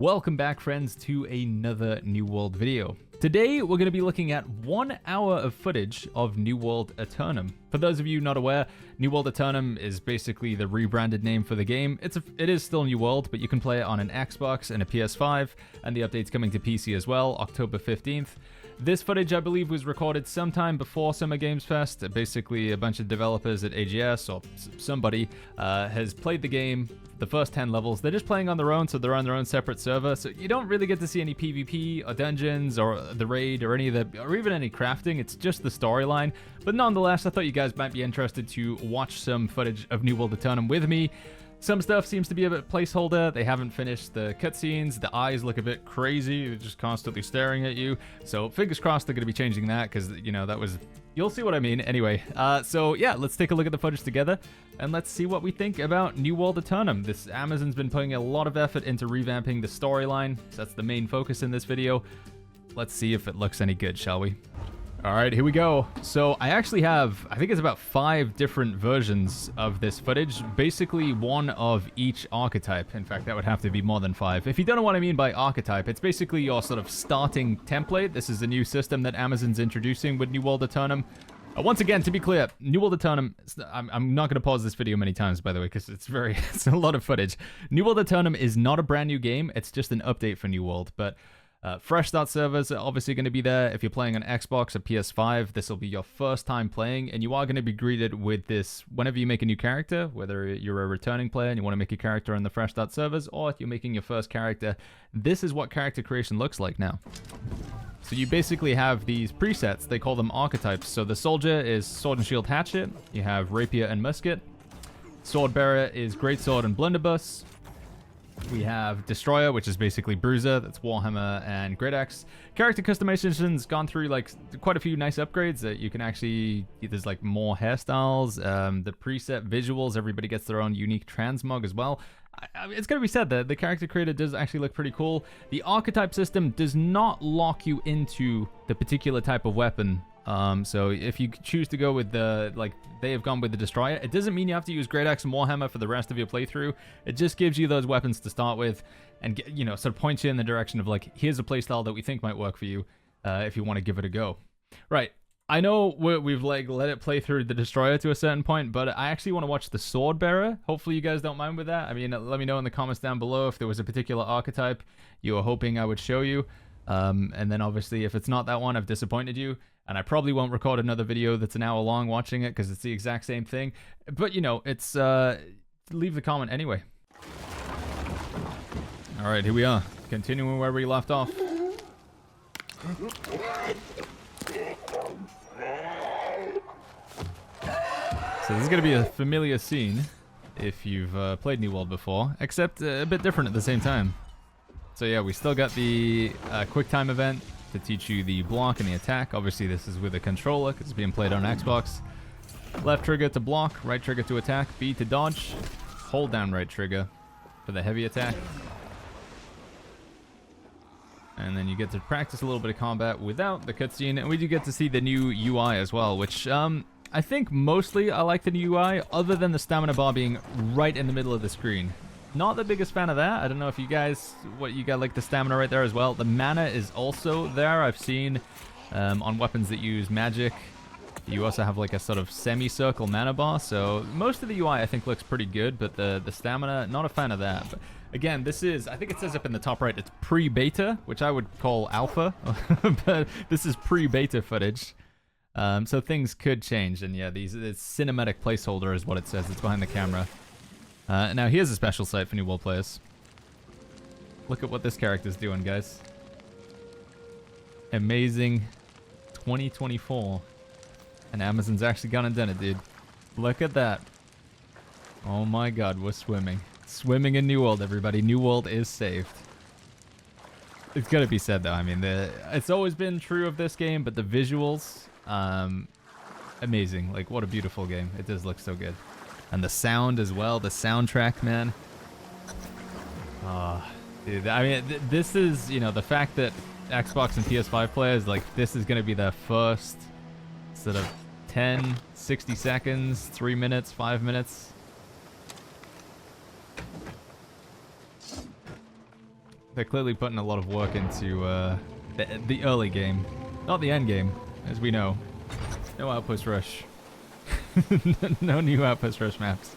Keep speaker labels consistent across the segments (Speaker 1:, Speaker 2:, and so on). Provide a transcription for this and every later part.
Speaker 1: Welcome back, friends, to another New World video. Today, we're going to be looking at 1 hour of footage of New World Aeternum. For those of you not aware, New World Aeternum is basically the rebranded name for the game. It is still New World, but you can play it on an Xbox and a PS5, and the update's coming to PC as well, October 15th. This footage, I believe, was recorded sometime before Summer Games Fest. Basically, a bunch of developers at AGS, or somebody, has played the game, the first 10 levels. They're just playing on their own, so they're on their own separate server, so you don't really get to see any PvP, or dungeons, or the raid, or any of the, or even any crafting. It's just the storyline. But nonetheless, I thought you guys might be interested to watch some footage of New World Aeternum with me. Some stuff seems to be a bit placeholder. They haven't finished the cutscenes. The eyes look a bit crazy. They're just constantly staring at you. So fingers crossed they're going to be changing that because, you know, that was... You'll see what I mean. Anyway, so yeah, let's take a look at the footage together and let's see what we think about New World Aeternum. Amazon's been putting a lot of effort into revamping the storyline. So that's the main focus in this video. Let's see if it looks any good, shall we? All right, here we go. So I actually have, I think it's about 5 different versions of this footage, basically one of each archetype. In fact, that would have to be more than 5. If you don't know what I mean by archetype, it's basically your sort of starting template. This is a new system that Amazon's introducing with New World Aeternum. Once again, to be clear, New World Aeternum, I'm not going to pause this video many times, by the way, because it's a lot of footage. New World Aeternum is not a brand new game. It's just an update for New World, but... fresh start servers are obviously going to be there. If you're playing on Xbox or PS5, this will be your first time playing, and you are going to be greeted with this whenever you make a new character, whether you're a returning player and you want to make a character on the fresh start servers, or if you're making your first character, this is what character creation looks like now. So you basically have these presets, they call them archetypes. So the soldier is sword and shield hatchet, you have rapier and musket, sword bearer is greatsword and blunderbuss. We have Destroyer, which is basically Bruiser, that's Warhammer and Great Axe. Character customization's gone through like quite a few nice upgrades that you can actually, there's like more hairstyles, the preset visuals, everybody gets their own unique transmog as well. It's gotta be said that the character creator does actually look pretty cool. The archetype system does not lock you into the particular type of weapon. So if you choose to go with the, like, they have gone with the Destroyer, it doesn't mean you have to use Great Axe and Warhammer for the rest of your playthrough. It just gives you those weapons to start with and, you know, sort of points you in the direction of, like, here's a playstyle that we think might work for you if you want to give it a go. Right. I know we've, like, let it play through the Destroyer to a certain point, but I actually want to watch the Sword Bearer. Hopefully you guys don't mind with that. I mean, let me know in the comments down below if there was a particular archetype you were hoping I would show you. And then obviously if it's not that one, I've disappointed you. And I probably won't record another video that's an hour long watching it because it's the exact same thing. But, you know, it's, leave the comment anyway. All right, here we are. Continuing where we left off. So this is going to be a familiar scene if you've played New World before, except a bit different at the same time. So yeah, we still got the quick time event to teach you the block and the attack. Obviously this is with a controller because it's being played on Xbox. Left trigger to block, right trigger to attack, B to dodge, hold down right trigger for the heavy attack. And then you get to practice a little bit of combat without the cutscene, and we do get to see the new UI as well, which I think mostly I like the new UI, other than the stamina bar being right in the middle of the screen. Not the biggest fan of that. I don't know if you guys, you got like the stamina right there as well. The mana is also there. I've seen on weapons that use magic, you also have like a sort of semicircle mana bar. So most of the UI I think looks pretty good, but the stamina, not a fan of that. But again, this is, I think it says up in the top right, it's pre-beta, which I would call alpha, but this is pre-beta footage. So things could change, and yeah, it's cinematic placeholder is what it says. It's behind the camera. Now here's a special sight for New World players. Look at what this character's doing, guys. Amazing 2024. And Amazon's actually gone and done it, dude. Look at that. Oh my god, we're swimming. Swimming in New World, everybody. New World is saved. It's gotta be said, though. I mean, it's always been true of this game, but the visuals, amazing. Like, what a beautiful game. It does look so good. And the sound as well, the soundtrack, man. Oh, dude, I mean, this is, you know, the fact that Xbox and PS5 players, like, this is going to be their first sort of 10, 60 seconds, 3 minutes, 5 minutes. they're clearly putting a lot of work into the early game. Not the end game, as we know. No Outpost Rush. No new Outpost Rush maps.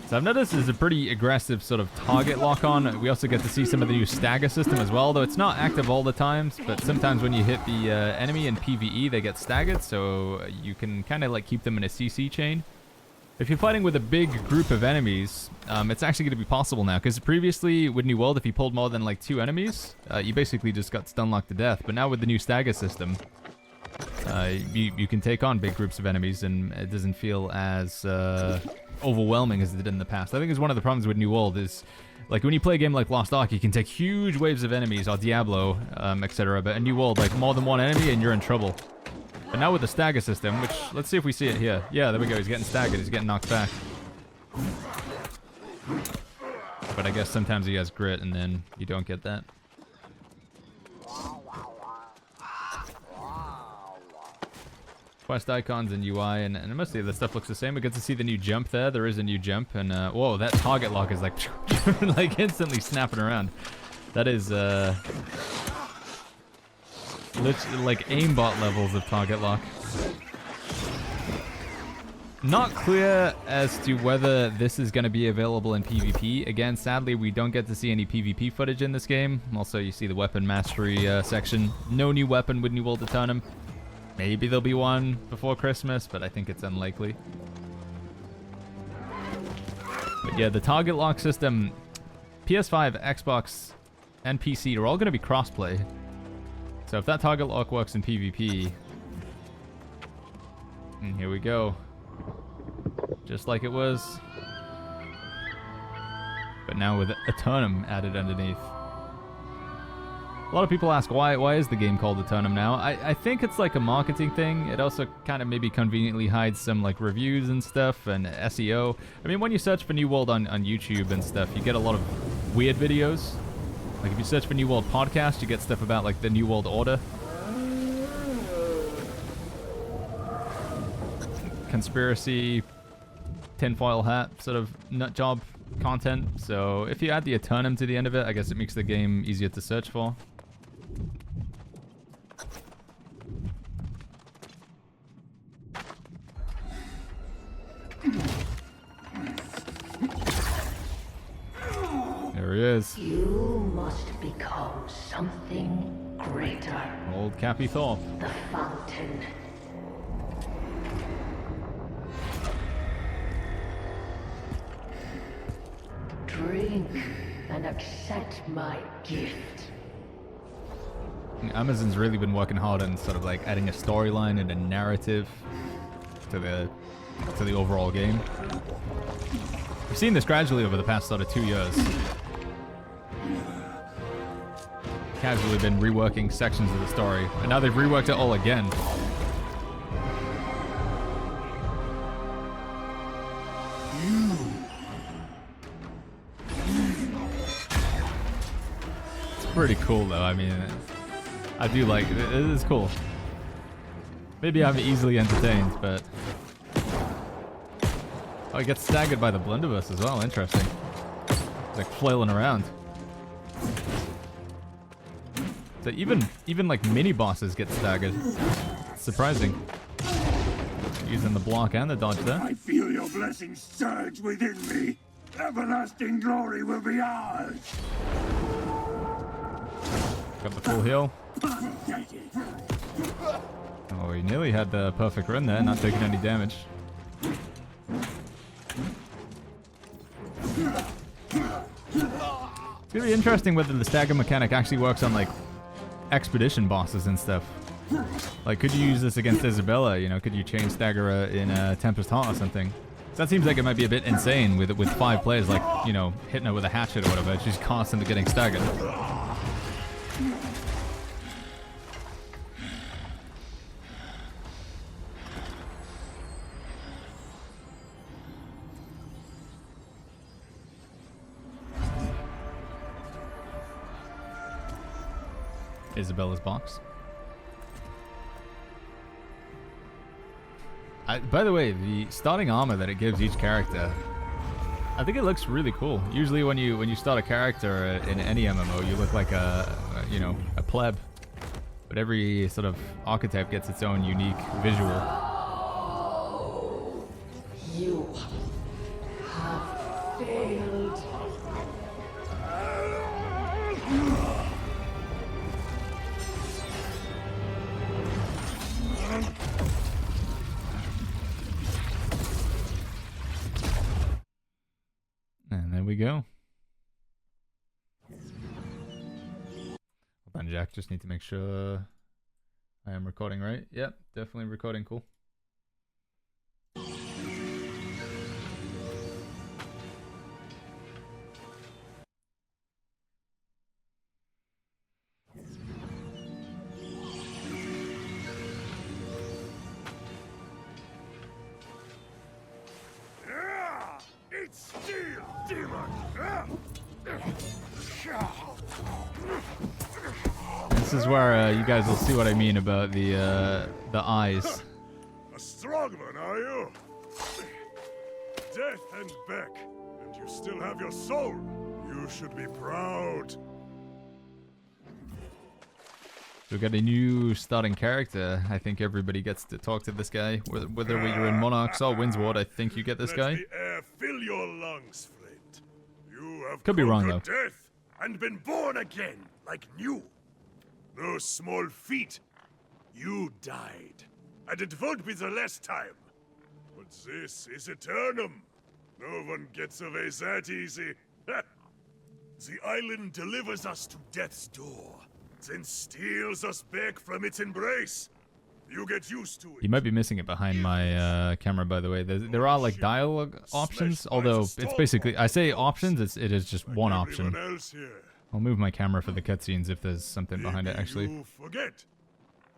Speaker 1: So I've noticed there's a pretty aggressive sort of target lock on. We also get to see some of the new stagger system as well, though it's not active all the times, but sometimes when you hit the enemy in PvE, they get staggered, so you can kind of like keep them in a CC chain. If you're fighting with a big group of enemies, it's actually going to be possible now, because previously with New World, if you pulled more than like 2 enemies, you basically just got stun locked to death. But now with the new stagger system, you can take on big groups of enemies, and it doesn't feel as overwhelming as it did in the past. I think it's one of the problems with New World is, like, when you play a game like Lost Ark, you can take huge waves of enemies, or Diablo, etc. But in New World, like, more than one enemy and you're in trouble. But now with the stagger system, which, let's see if we see it here. Yeah, there we go. He's getting staggered. He's getting knocked back. But I guess sometimes he has grit, and then you don't get that. Quest icons and UI, and mostly the stuff looks the same. We get to see the new jump there. There is a new jump, and whoa, that target lock is like, like instantly snapping around. That is literally like aimbot levels of target lock. Not clear as to whether this is going to be available in PvP. Again, sadly, we don't get to see any PvP footage in this game. Also, you see the weapon mastery section. No new weapon with New World Aeternum. Maybe there'll be one before Christmas, but I think it's unlikely. But yeah, the target lock system, PS5, Xbox, and PC are all going to be crossplay. So if that target lock works in PvP, and here we go. Just like it was. But now with Aeternum added underneath. A lot of people ask why is the game called Aeternum now? I think it's like a marketing thing. It also kind of maybe conveniently hides some like reviews and stuff and SEO. I mean, when you search for New World on YouTube and stuff, you get a lot of weird videos. Like if you search for New World Podcast, you get stuff about like the New World Order. Conspiracy, tinfoil hat sort of nut job content. So if you add the Aeternum to the end of it, I guess it makes the game easier to search for. There he is.
Speaker 2: You must become something greater.
Speaker 1: Old Cappy Thor.
Speaker 2: The fountain. Drink and accept my gift.
Speaker 1: Amazon's really been working hard on sort of like adding a storyline and a narrative to the overall game. We've seen this gradually over the past sort of 2 years. Casually been reworking sections of the story, and now they've reworked it all again. It's pretty cool though. I mean, I do like it. It is cool. Maybe I'm easily entertained, but oh, he gets staggered by the blunderbuss as well. Interesting. Like flailing around. So even like mini bosses get staggered. It's surprising. Using the block and the dodge there.
Speaker 3: I feel your blessings surge within me. Everlasting glory will be ours.
Speaker 1: Got the full heal. Oh, he nearly had the perfect run there, not taking any damage. It's gonna be interesting whether the stagger mechanic actually works on like expedition bosses and stuff. Like, could you use this against Isabella? You know, could you chain stagger her in Tempest Heart or something? So that seems like it might be a bit insane with 5 players, like, you know, hitting her with a hatchet or whatever. She's constantly getting staggered. Isabella's box. By the way, the starting armor that it gives each character I think it looks really cool. Usually when you start a character in any MMO, you look like you know, a pleb. But every sort of archetype gets its own unique visual.
Speaker 2: You have failed.
Speaker 1: And there we go. Hold on, Jack. Just need to make sure I am recording right. Yep, definitely recording. Cool.
Speaker 3: It's steel, demon!
Speaker 1: This is where you guys will see what I mean about the eyes.
Speaker 3: A strong one, are you? Death and back, and you still have your soul. You should be proud.
Speaker 1: We got a new starting character. I think everybody gets to talk to this guy. Whether you're in Monarchs or Windsward, I think you get this guy.
Speaker 3: Let the air fill your lungs, friend. You have
Speaker 1: Could be wrong,
Speaker 3: conquered
Speaker 1: though.
Speaker 3: death and been born again, like new. No small feat. You died, and it won't be the last time. But this is Aeternum. No one gets away that easy. The island delivers us to death's door, then steals us back from its embrace. You get used to it.
Speaker 1: You might be missing it behind my camera, by the way. There are like dialogue options, although it's basically, I say options, it is just one option. I'll move my camera for the cutscenes if there's something behind it, actually.
Speaker 3: You forget.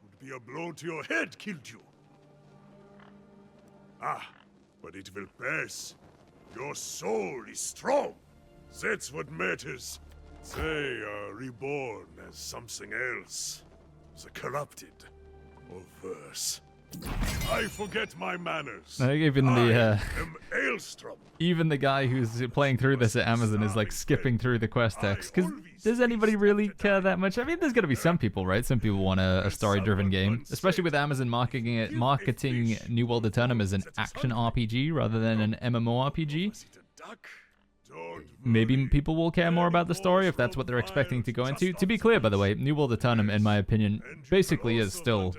Speaker 3: Would be a blow to your head killed you. Ah, but it will pass. Your soul is strong. That's what matters. They are reborn as something else. The corrupted. Or worse. I forget my manners.
Speaker 1: I think even the
Speaker 3: am Aelstrom.
Speaker 1: even the guy who's playing through this at Amazon is like skipping through the quest text. Because does anybody really care that much? I mean, there's gonna be some people, right? Some people want a story-driven game, especially with Amazon marketing New World Aeternum as an action RPG rather than an MMORPG. Maybe people will care more about the story if that's what they're expecting to go into. To be clear, by the way, New World Aeternum, in my opinion, basically is still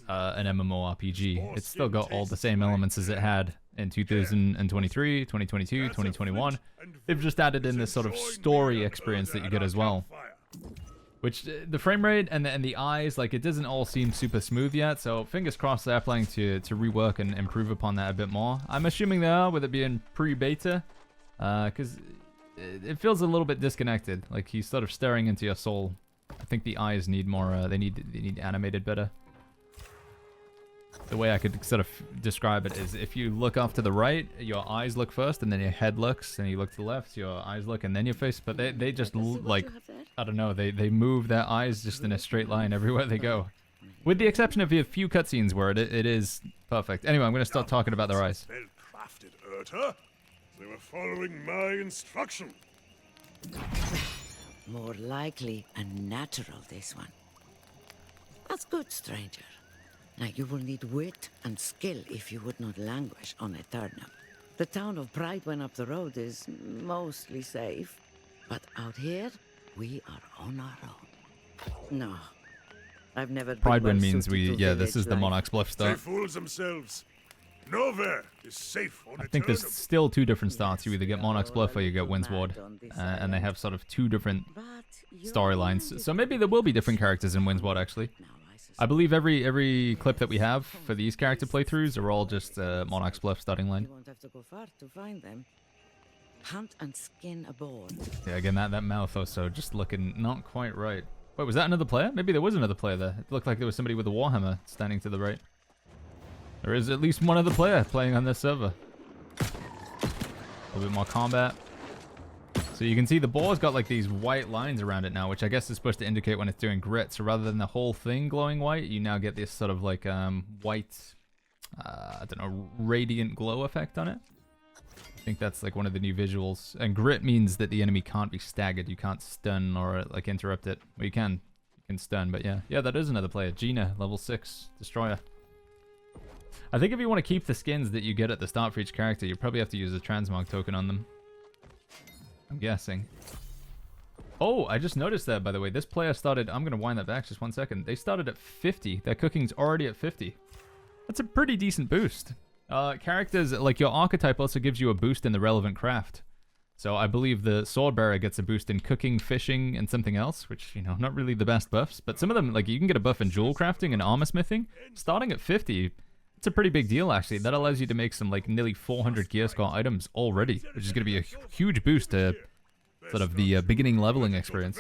Speaker 1: an MMORPG. It's still got all the same elements as it had in 2023, 2022, 2021. They've just added in this sort of story experience that you get as well. Which, the frame rate and the eyes, like, it doesn't all seem super smooth yet, so fingers crossed they're planning to rework and improve upon that a bit more. I'm assuming they are, with it being pre-beta. Because it feels a little bit disconnected, like he's sort of staring into your soul. I think the eyes need more, they need animated better. The way I could sort of describe it is if you look off to the right, your eyes look first, and then your head looks, and you look to the left, your eyes look, and then your face, but they just, like, I don't know, they move their eyes just in a straight line everywhere they go. With the exception of a few cutscenes where it is perfect. Anyway, I'm going to start talking about their eyes.
Speaker 3: Well-crafted, They were following my instruction.
Speaker 4: More likely a natural, this one. That's good, stranger. Now you will need wit and skill if you would not languish on Aeternum. The town of Pride when up the road is mostly safe, but out here, we are on our own. No, I've never been
Speaker 1: Pride
Speaker 4: well
Speaker 1: means
Speaker 4: suited to
Speaker 1: this is the
Speaker 4: village
Speaker 1: Monarch's Bluff
Speaker 3: They
Speaker 1: start.
Speaker 3: fools themselves. Nowhere is safe on
Speaker 1: I think there's
Speaker 3: Aeternum.
Speaker 1: still two different starts. You either get Monarch's Bluff or you get Windsward. And they have sort of two different storylines. So maybe there will be different characters in Windsward, actually. I believe every clip that we have for these character playthroughs are all just Monarch's Bluff starting line.
Speaker 4: You won't have to go far to find them. Hunt and skin a boar.
Speaker 1: Yeah, again, that mouth also just looking not quite right. Wait, was that another player? Maybe there was another player there. It looked like there was somebody with a Warhammer standing to the right. There is at least one other player playing on this server. A little bit more combat. So you can see the boar's got like these white lines around it now, which I guess is supposed to indicate when it's doing grit. So rather than the whole thing glowing white, you now get this sort of like white, I don't know, radiant glow effect on it. I think that's like one of the new visuals. And grit means that the enemy can't be staggered. You can't stun or like interrupt it. Well, you can. You can stun, but yeah. Yeah, that is another player. Gina, level 6, Destroyer. I think if you want to keep the skins that you get at the start for each character, you probably have to use a transmog token on them. I'm guessing. Oh, I just noticed that, by the way. This player started... I'm going to wind that back just 1 second. They started at 50. Their cooking's already at 50. That's a pretty decent boost. Characters, like your archetype also gives you a boost in the relevant craft. So I believe the Swordbearer gets a boost in cooking, fishing, and something else, which, you know, not really the best buffs. But some of them, like, you can get a buff in jewel crafting and armor smithing. Starting at 50, it's a pretty big deal, actually. That allows you to make some, like, nearly 400 gear score items already, which is going to be a huge boost to sort of the beginning leveling experience.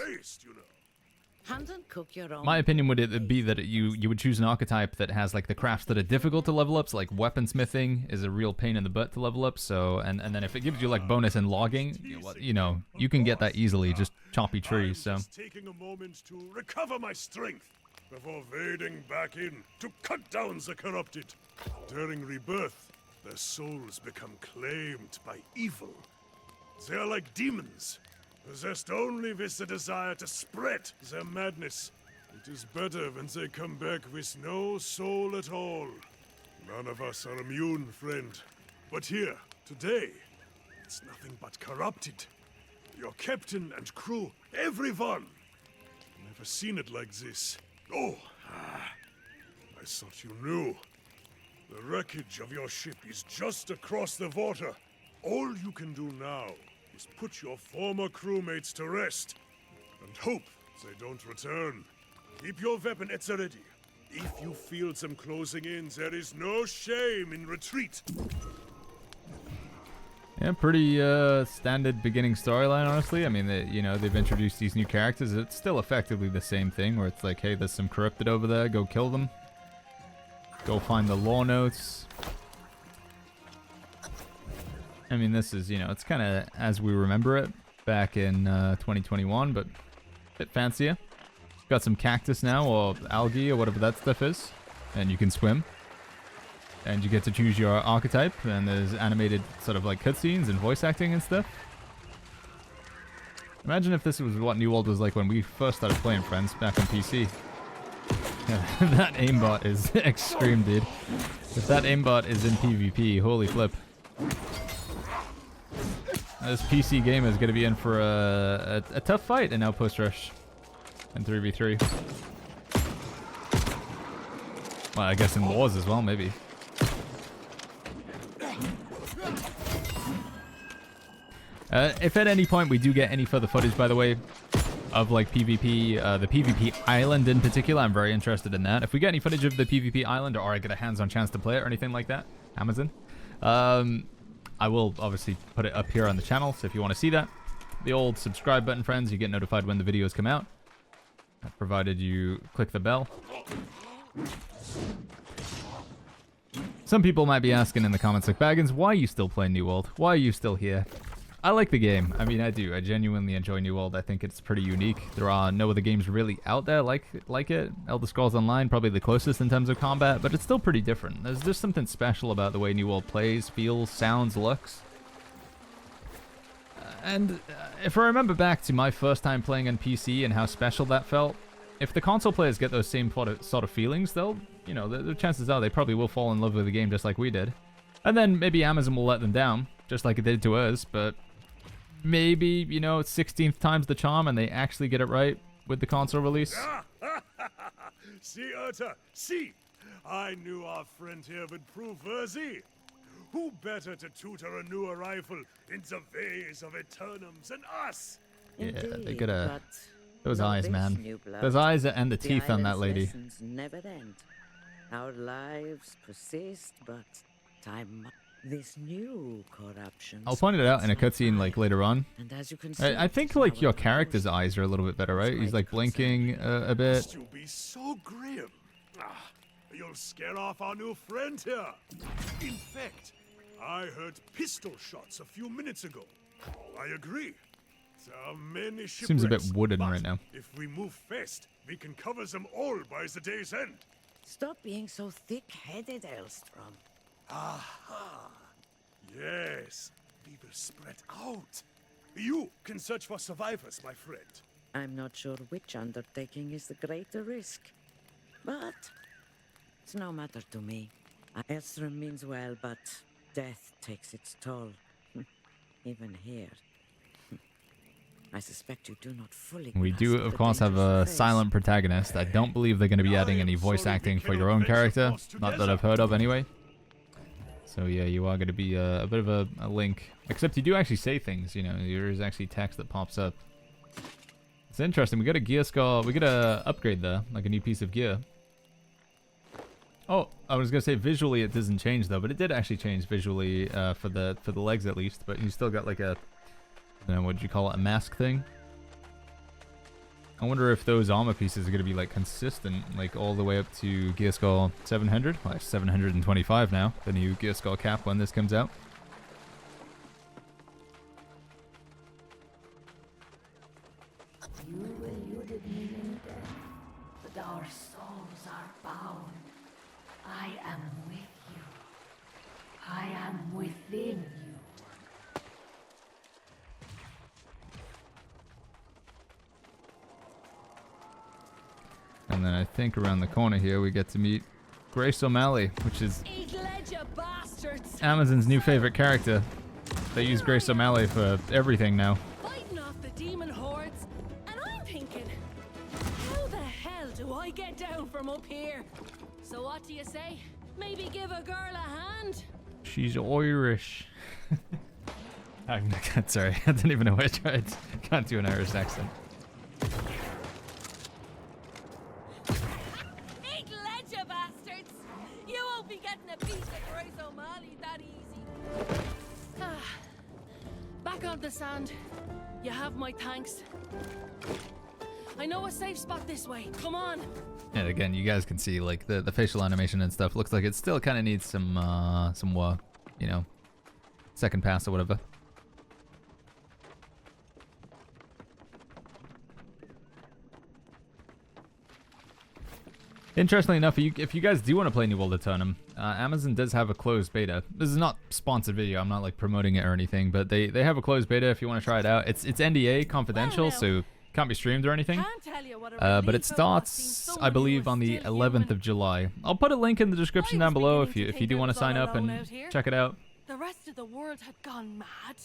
Speaker 4: Hunt and cook your own.
Speaker 1: My opinion would be that you would choose an archetype that has like the crafts that are difficult to level up, so like weaponsmithing is a real pain in the butt to level up. So and then if it gives you like bonus in logging, you know, you can get that easily, just choppy trees. So
Speaker 3: taking a moment to recover my strength before vading back in to cut down the corrupted. During rebirth, their souls become claimed by evil. They are like demons, possessed only with the desire to spread their madness. It is better when they come back with no soul at all. None of us are immune, friend. But here, today, it's nothing but corrupted. Your captain and crew, everyone. Never seen it like this. Oh, I thought you knew. The wreckage of your ship is just across the water. All you can do now is put your former crewmates to rest and hope they don't return. Keep your weapon at the ready. If you feel them closing in, there is no shame in retreat.
Speaker 1: yeah, pretty standard beginning storyline, honestly. I mean, they've introduced these new characters. It's still effectively the same thing, where it's like, hey, there's some corrupted over there. Go kill them. Go find the lore notes. I mean, this is, it's kind of as we remember it back in 2021, but a bit fancier. Got some cactus now, or algae, or whatever that stuff is, and you can swim. And you get to choose your archetype, and there's animated sort of like cutscenes and voice acting and stuff. Imagine if this was what New World was like when we first started playing, friends, back on PC. Yeah, that aimbot is extreme, dude. If that aimbot is in PvP, holy flip. This PC game is going to be in for a tough fight in Outpost Rush and 3v3. Well, I guess in Wars as well, maybe. If at any point we do get any further footage, by the way, of like PvP, the PvP island in particular, I'm very interested in that. If we get any footage of the PvP island, or I get a hands-on chance to play it or anything like that, Amazon, I will obviously put it up here on the channel, so if you want to see that, the old subscribe button, friends, you get notified when the videos come out, provided you click the bell. Some people might be asking in the comments, like, Baggins, why are you still playing New World? Why are you still here? I like the game. I mean, I do. I genuinely enjoy New World. I think it's pretty unique. There are no other games really out there like it. Elder Scrolls Online, probably the closest in terms of combat, but it's still pretty different. There's just something special about the way New World plays, feels, sounds, looks. And if I remember back to my first time playing on PC and how special that felt, if the console players get those same sort of feelings, they'll, the chances are they probably will fall in love with the game just like we did. And then maybe Amazon will let them down, just like it did to us, but maybe, 16th time's the charm and they actually get it right with the console release.
Speaker 3: See, Urta, see! I knew our friend here would prove worthy. Who better to tutor a new arrival in the ways of Aeternum than us?
Speaker 1: Yeah, they
Speaker 4: Indeed,
Speaker 1: gotta...
Speaker 4: but
Speaker 1: Those
Speaker 4: not
Speaker 1: eyes,
Speaker 4: this
Speaker 1: man.
Speaker 4: new blood.
Speaker 1: Those eyes and the teeth on that
Speaker 4: island's
Speaker 1: lady.
Speaker 4: lessons never end. Our lives persist, but time. This new corruption.
Speaker 1: I'll point it out in a cutscene like later on.
Speaker 4: And as you can see,
Speaker 1: I think like your
Speaker 4: our
Speaker 1: character's eyes are a little bit better, right? He's like blinking a bit.
Speaker 3: Must you be so grim? You'll scare off our new friend here. In fact, I heard pistol shots a few minutes ago. I agree. There are many shipwrecks.
Speaker 1: Seems a bit wooden
Speaker 3: but
Speaker 1: right now.
Speaker 3: If we move fast, we can cover them all by the day's end.
Speaker 4: Stop being so thick-headed, Elstrom.
Speaker 3: Aha! Yes, We will spread out. You can search for survivors, my friend.
Speaker 4: I'm not sure which undertaking is the greater risk. But it's no matter to me. Aeternum means well, but death takes its toll. Even here. I suspect you do not fully.
Speaker 1: We do, of course, have a silent protagonist. I don't believe they're going to be adding any voice acting for your own character. Not that I've heard of, anyway. So yeah, you are going to be a bit of a link. Except you do actually say things, you know. There is actually text that pops up. It's interesting. We got a gear scar. We got a upgrade there, like a new piece of gear. Oh, I was gonna say visually it doesn't change though, but it did actually change visually for the legs at least. But you still got like a, I don't know, what did you call it, a mask thing? I wonder if those armor pieces are gonna be like consistent, like all the way up to gear score 700. Well, it's 725 now. The new gear score cap when this comes out.
Speaker 2: You eluded me in death, but our souls are bound. I am with you. I am within you.
Speaker 1: And then I think around the corner here we get to meet Grace O'Malley, which is Amazon's new favorite character. They use Grace O'Malley for everything now.
Speaker 5: Fighting off the demon hordes, and I'm thinking, how the hell do I get down from up here? So what do you say? Maybe give a girl a hand?
Speaker 1: She's Irish. Sorry, I didn't even know what I tried. Can't do an Irish accent.
Speaker 5: Eat ledger, bastards! You won't be getting a piece of Grace O'Malley that easy. Back on the sand. You have my thanks. I know a safe spot this way. Come on.
Speaker 1: And again, you guys can see like the facial animation and stuff looks like it still kind of needs some work, you know, second pass or whatever. Interestingly enough, if you guys do want to play New World Aeternum, Amazon does have a closed beta. This is not sponsored video. I'm not like promoting it or anything, but they have a closed beta if you want to try it out. It's NDA confidential, so can't be streamed or anything. But it starts, I believe, on the 11th of July. I'll put a link in the description down below if you do want to sign up and check it out.
Speaker 5: The rest of the world had gone mad.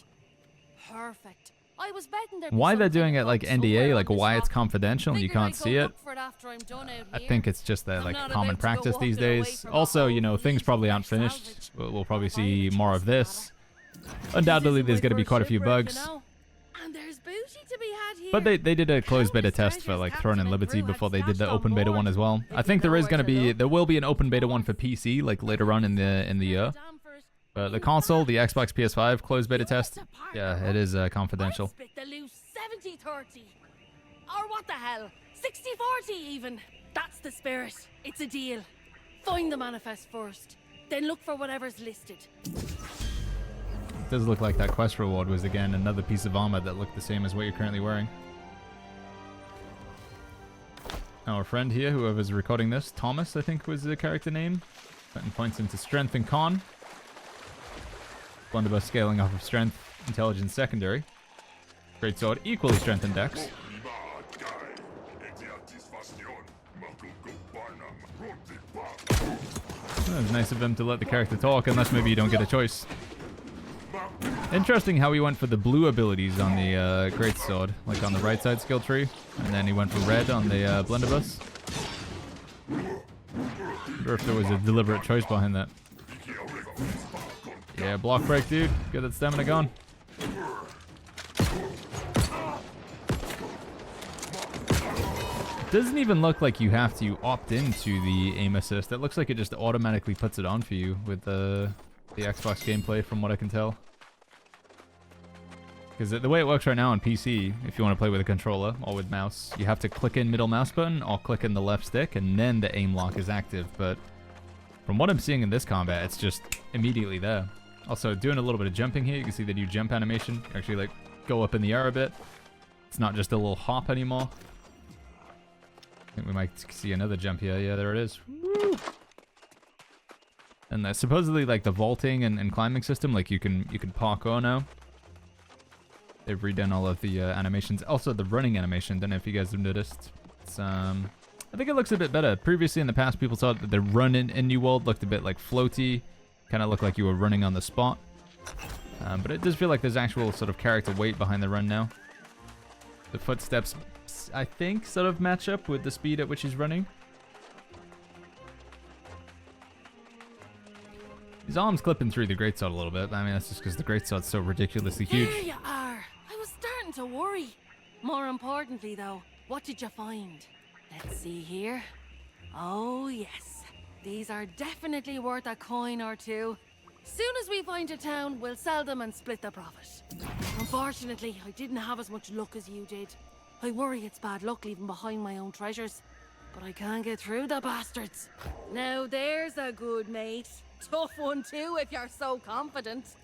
Speaker 5: Perfect. I was betting there'd
Speaker 1: Why
Speaker 5: be
Speaker 1: they're
Speaker 5: some
Speaker 1: doing
Speaker 5: kind
Speaker 1: it
Speaker 5: of
Speaker 1: like
Speaker 5: bug somewhere
Speaker 1: NDA,
Speaker 5: on
Speaker 1: like
Speaker 5: this
Speaker 1: why it's
Speaker 5: rock.
Speaker 1: confidential and you
Speaker 5: Figured I'd
Speaker 1: can't
Speaker 5: go
Speaker 1: see it.
Speaker 5: look for it after I'm done out
Speaker 1: I
Speaker 5: here.
Speaker 1: think it's just their
Speaker 5: I'm
Speaker 1: like
Speaker 5: not
Speaker 1: common
Speaker 5: about to go
Speaker 1: practice these
Speaker 5: walking away
Speaker 1: days.
Speaker 5: from a
Speaker 1: Also, you
Speaker 5: whole
Speaker 1: know, things
Speaker 5: heap
Speaker 1: probably
Speaker 5: of
Speaker 1: aren't
Speaker 5: fresh
Speaker 1: finished.
Speaker 5: salvage.
Speaker 1: We'll probably
Speaker 5: If I
Speaker 1: see
Speaker 5: had a
Speaker 1: more
Speaker 5: choice
Speaker 1: of
Speaker 5: in the
Speaker 1: this.
Speaker 5: matter.
Speaker 1: Undoubtedly,
Speaker 5: This
Speaker 1: there's
Speaker 5: is
Speaker 1: going to
Speaker 5: my
Speaker 1: be quite a
Speaker 5: first
Speaker 1: few
Speaker 5: shipwreck,
Speaker 1: bugs.
Speaker 5: you know. And there's booty to be had here.
Speaker 1: But they did a closed beta
Speaker 5: Countless
Speaker 1: test for
Speaker 5: treasures
Speaker 1: like
Speaker 5: captain
Speaker 1: Throne and
Speaker 5: and
Speaker 1: Liberty
Speaker 5: crew had
Speaker 1: before they did the
Speaker 5: stashed on
Speaker 1: open beta
Speaker 5: board.
Speaker 1: one as well.
Speaker 5: If
Speaker 1: I
Speaker 5: you
Speaker 1: think there
Speaker 5: know
Speaker 1: is
Speaker 5: where
Speaker 1: going to
Speaker 5: to
Speaker 1: be,
Speaker 5: look.
Speaker 1: there will be an open beta one for PC like later on in the year. But the console, the Xbox PS5 closed beta test, yeah, it is confidential.
Speaker 5: I spit the loose 70-30. Or what the hell? 60-40 even. That's the spirit. It's a deal. Find the manifest first. Then look for whatever's listed.
Speaker 1: It does look like that quest reward was again another piece of armor that looked the same as what you're currently wearing. Our friend here, whoever's recording this, Thomas I think was the character name, and points into strength and con. Blunderbuss scaling off of strength, intelligence secondary. Greatsword equally strength and dex. Well, it's nice of him to let the character talk, unless maybe you don't get a choice. Interesting how he went for the blue abilities on the Greatsword, like on the right side skill tree, and then he went for red on the Blunderbuss. Wonder if there was a deliberate choice behind that. Yeah, block break, dude. Get that stamina going. Doesn't even look like you have to opt into the aim assist. It looks like it just automatically puts it on for you with the Xbox gameplay, from what I can tell. Because the way it works right now on PC, if you want to play with a controller or with mouse, you have to click in middle mouse button or click in the left stick, and then the aim lock is active. But from what I'm seeing in this combat, it's just immediately there. Also, doing a little bit of jumping here, you can see the new jump animation. Actually, like, go up in the air a bit. It's not just a little hop anymore. I think we might see another jump here. Yeah, there it is. Woo! And there's supposedly like the vaulting and climbing system, like you can parkour now. They've redone all of the animations. Also the running animation, don't know if you guys have noticed. It's I think it looks a bit better. Previously in the past, people thought that the run in New World looked a bit like floaty. Kind of looked like you were running on the spot. But it does feel like there's actual sort of character weight behind the run now. The footsteps, I think, sort of match up with the speed at which he's running. His arm's clipping through the greatsword a little bit. I mean, that's just because the greatsword's so ridiculously huge.
Speaker 5: There you are. I was starting to worry. More importantly, though, what did you find? Let's see here. Oh, yes. These are definitely worth a coin or two. Soon as we find a town, we'll sell them and split the profit. Unfortunately, I didn't have as much luck as you did. I worry it's bad luck leaving behind my own treasures. But I can't get through the bastards. Now there's a good mate. Tough one too, if you're so confident.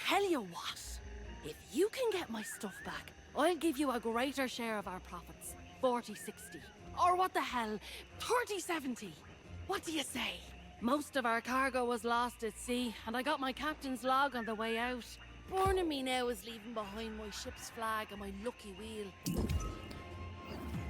Speaker 5: Tell you what, if you can get my stuff back, I'll give you a greater share of our profits. 40-60. Or what the hell, 30-70. What do you say? Most of our cargo was lost at sea, and I got my captain's log on the way out. Warning me now is leaving behind my ship's flag and my lucky wheel.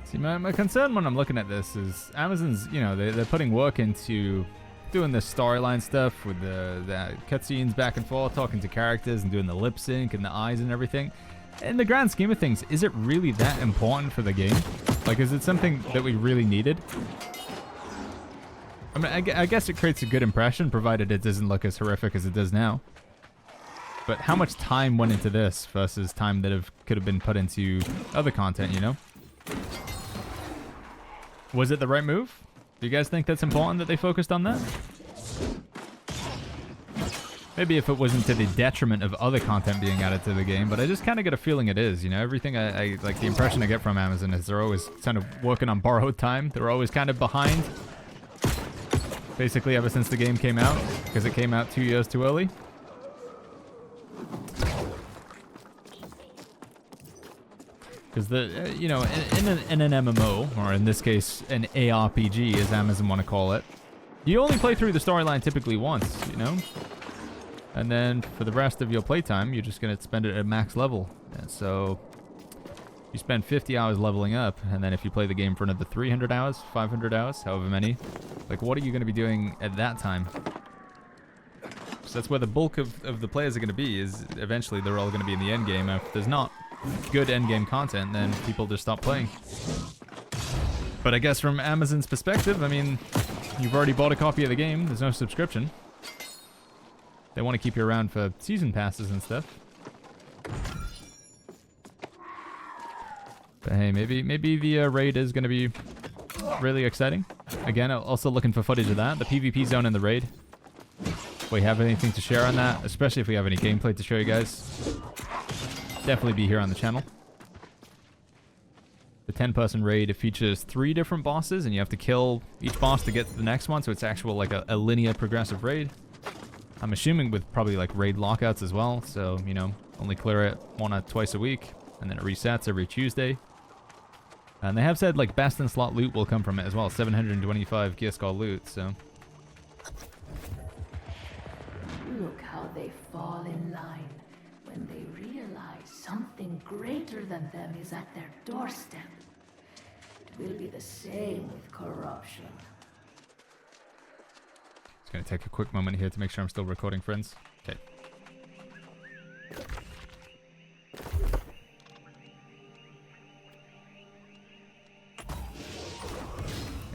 Speaker 1: See, my concern when I'm looking at this is Amazon's, you know, they're putting work into doing the storyline stuff with the cutscenes back and forth, talking to characters and doing the lip sync and the eyes and everything. In the grand scheme of things, is it really that important for the game? Like, is it something that we really needed? I mean, I guess it creates a good impression, provided it doesn't look as horrific as it does now. But how much time went into this versus time that could have been put into other content, you know? Was it the right move? Do you guys think that's important that they focused on that? Maybe if it wasn't to the detriment of other content being added to the game, but I just kind of get a feeling it is, you know? Everything I like, the impression I get from Amazon is they're always kind of working on borrowed time. They're always kind of behind. Basically ever since the game came out, because it came out 2 years too early. Because you know, in an MMO, or in this case, an ARPG, as Amazon want to call it, you only play through the storyline typically once, you know? And then for the rest of your playtime, you're just going to spend it at max level. And so you spend 50 hours leveling up, and then if you play the game for another 300 hours, 500 hours, however many, like, what are you going to be doing at that time? So that's where the bulk of the players are going to be, is eventually they're all going to be in the end game. If there's not good end game content, then people just stop playing. But I guess from Amazon's perspective, I mean, you've already bought a copy of the game, there's no subscription. They want to keep you around for season passes and stuff. But hey, maybe the raid is going to be really exciting. Again, also looking for footage of that. The PvP zone in the raid. If we have anything to share on that, especially if we have any gameplay to show you guys, definitely be here on the channel. The 10-person raid, it features 3 different bosses, and you have to kill each boss to get to the next one, so it's actual like a linear progressive raid. I'm assuming with probably like raid lockouts as well, so, you know, only clear it 1 or twice a week, and then it resets every Tuesday. And they have said like best in slot loot will come from it as well, 725 gear score loot, so.
Speaker 2: Look how they fall in line when they realize something greater than them is at their doorstep. It will be the same with corruption.
Speaker 1: Just gonna take a quick moment here to make sure I'm still recording, friends. Okay.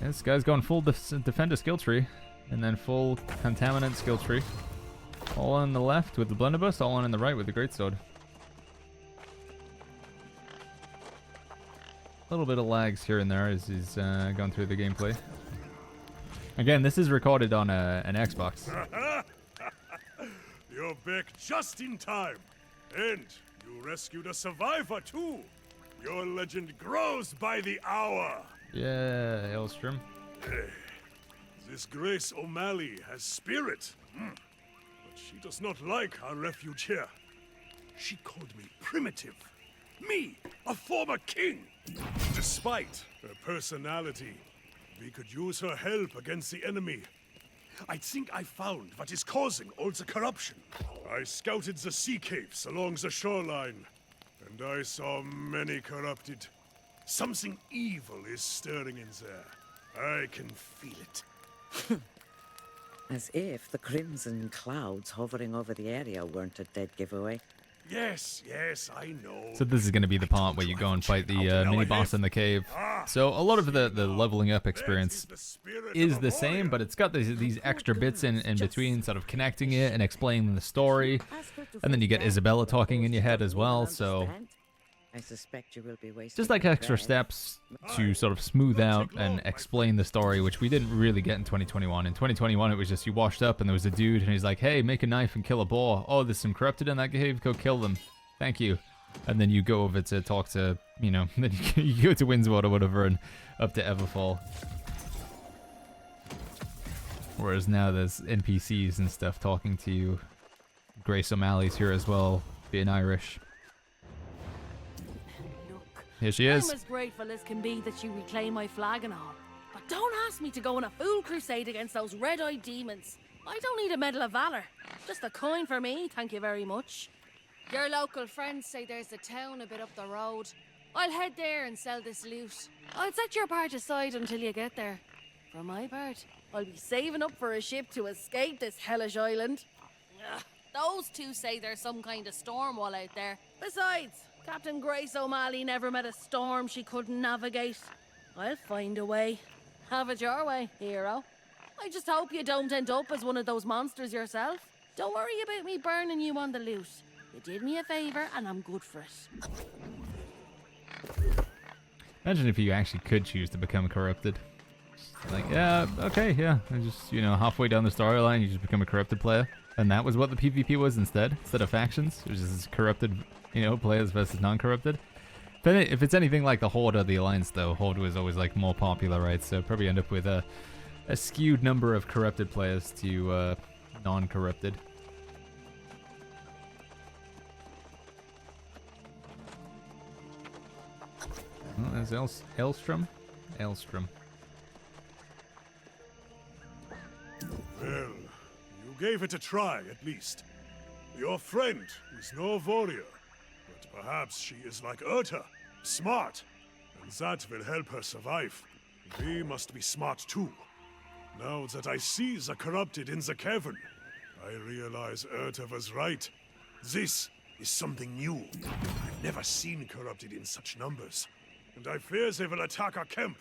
Speaker 1: Yeah, this guy's going full defender skill tree, and then full contaminant skill tree. All on the left with the blunderbuss, all on the right with the greatsword. A little bit of lags here and there as he's going through the gameplay. Again, this is recorded on an Xbox.
Speaker 3: You're back just in time. And you rescued a survivor too. Your legend grows by the hour.
Speaker 1: Yeah, Elstrom.
Speaker 3: This Grace O'Malley has spirit. But she does not like our refuge here. She called me primitive. Me, a former king. Despite her personality, we could use her help against the enemy. I think I found what is causing all the corruption. I scouted the sea caves along the shoreline, and I saw many corrupted. Something evil is stirring in there. I can feel it.
Speaker 4: As if the crimson clouds hovering over the area weren't a dead giveaway.
Speaker 3: Yes, I know.
Speaker 1: So this is going to be the part where you go and fight the mini-boss in the cave. So a lot of the leveling up experience is the same, but it's got these extra bits in between, sort of connecting it and explaining the story. And then you get Isabella talking in your head as well, so
Speaker 4: I suspect you will be wasting
Speaker 1: just like
Speaker 4: your
Speaker 1: extra
Speaker 4: breath.
Speaker 1: steps to sort of smooth out and explain the story, which we didn't really get in 2021. In 2021, it was just you washed up and there was a dude and he's like, hey, make a knife and kill a boar. Oh, there's some corrupted in that cave, go kill them. Thank you. And then you go over to talk to, you know, then you go to Windsward or whatever and up to Everfall. Whereas now there's NPCs and stuff talking to you. Grace O'Malley's here as well, being Irish.
Speaker 5: Look,
Speaker 1: Here she is.
Speaker 5: I'm as grateful as can be that you reclaim my flag and all. But don't ask me to go on a fool crusade against those red-eyed demons. I don't need a Medal of Valor. Just a coin for me, thank you very much. Your local friends say there's a town a bit up the road. I'll head there and sell this loot. I'll set your part aside until you get there. For my part, I'll be saving up for a ship to escape this hellish island. Ugh, those two say there's some kind of storm wall out there. Besides, Captain Grace O'Malley never met a storm she couldn't navigate. I'll find a way. Have it your way, hero. I just hope you don't end up as one of those monsters yourself. Don't worry about me burning you on the loot. You did me a favor and I'm good for it.
Speaker 1: Imagine if you actually could choose to become corrupted. Like, yeah, okay, yeah. And just, you know, halfway down the storyline, you just become a corrupted player. And that was what the PvP was instead of factions. It was just corrupted, you know, players versus non-corrupted. But if it's anything like the Horde or the Alliance, though, Horde was always, like, more popular, right? So probably end up with a skewed number of corrupted players to non-corrupted. Oh, there's Elstrom. Elstrom.
Speaker 3: Well, you gave it a try, at least. Your friend is no warrior, but perhaps she is like Urta, smart, and that will help her survive. We must be smart too. Now that I see the corrupted in the cavern, I realize Urta was right. This is something new. I've never seen corrupted in such numbers, and I fear they will attack our camp.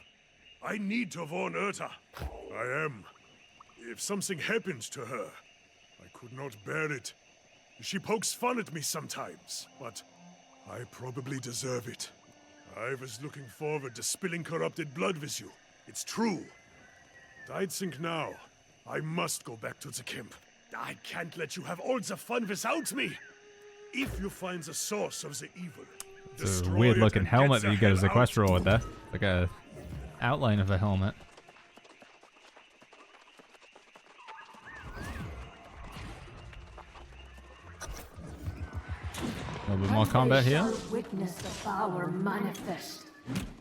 Speaker 3: I need to warn Urta. I am. If something happened to her, I could not bear it. She pokes fun at me sometimes, but I probably deserve it. I was looking forward to spilling corrupted blood with you. It's true. But I'd think now, I must go back to the camp. I can't let you have all the fun without me. If you find the source of the evil,
Speaker 1: It's a weird looking helmet that you get as a quest reward there. Like a outline of a helmet. A little bit more combat here.
Speaker 2: Witness the power manifest.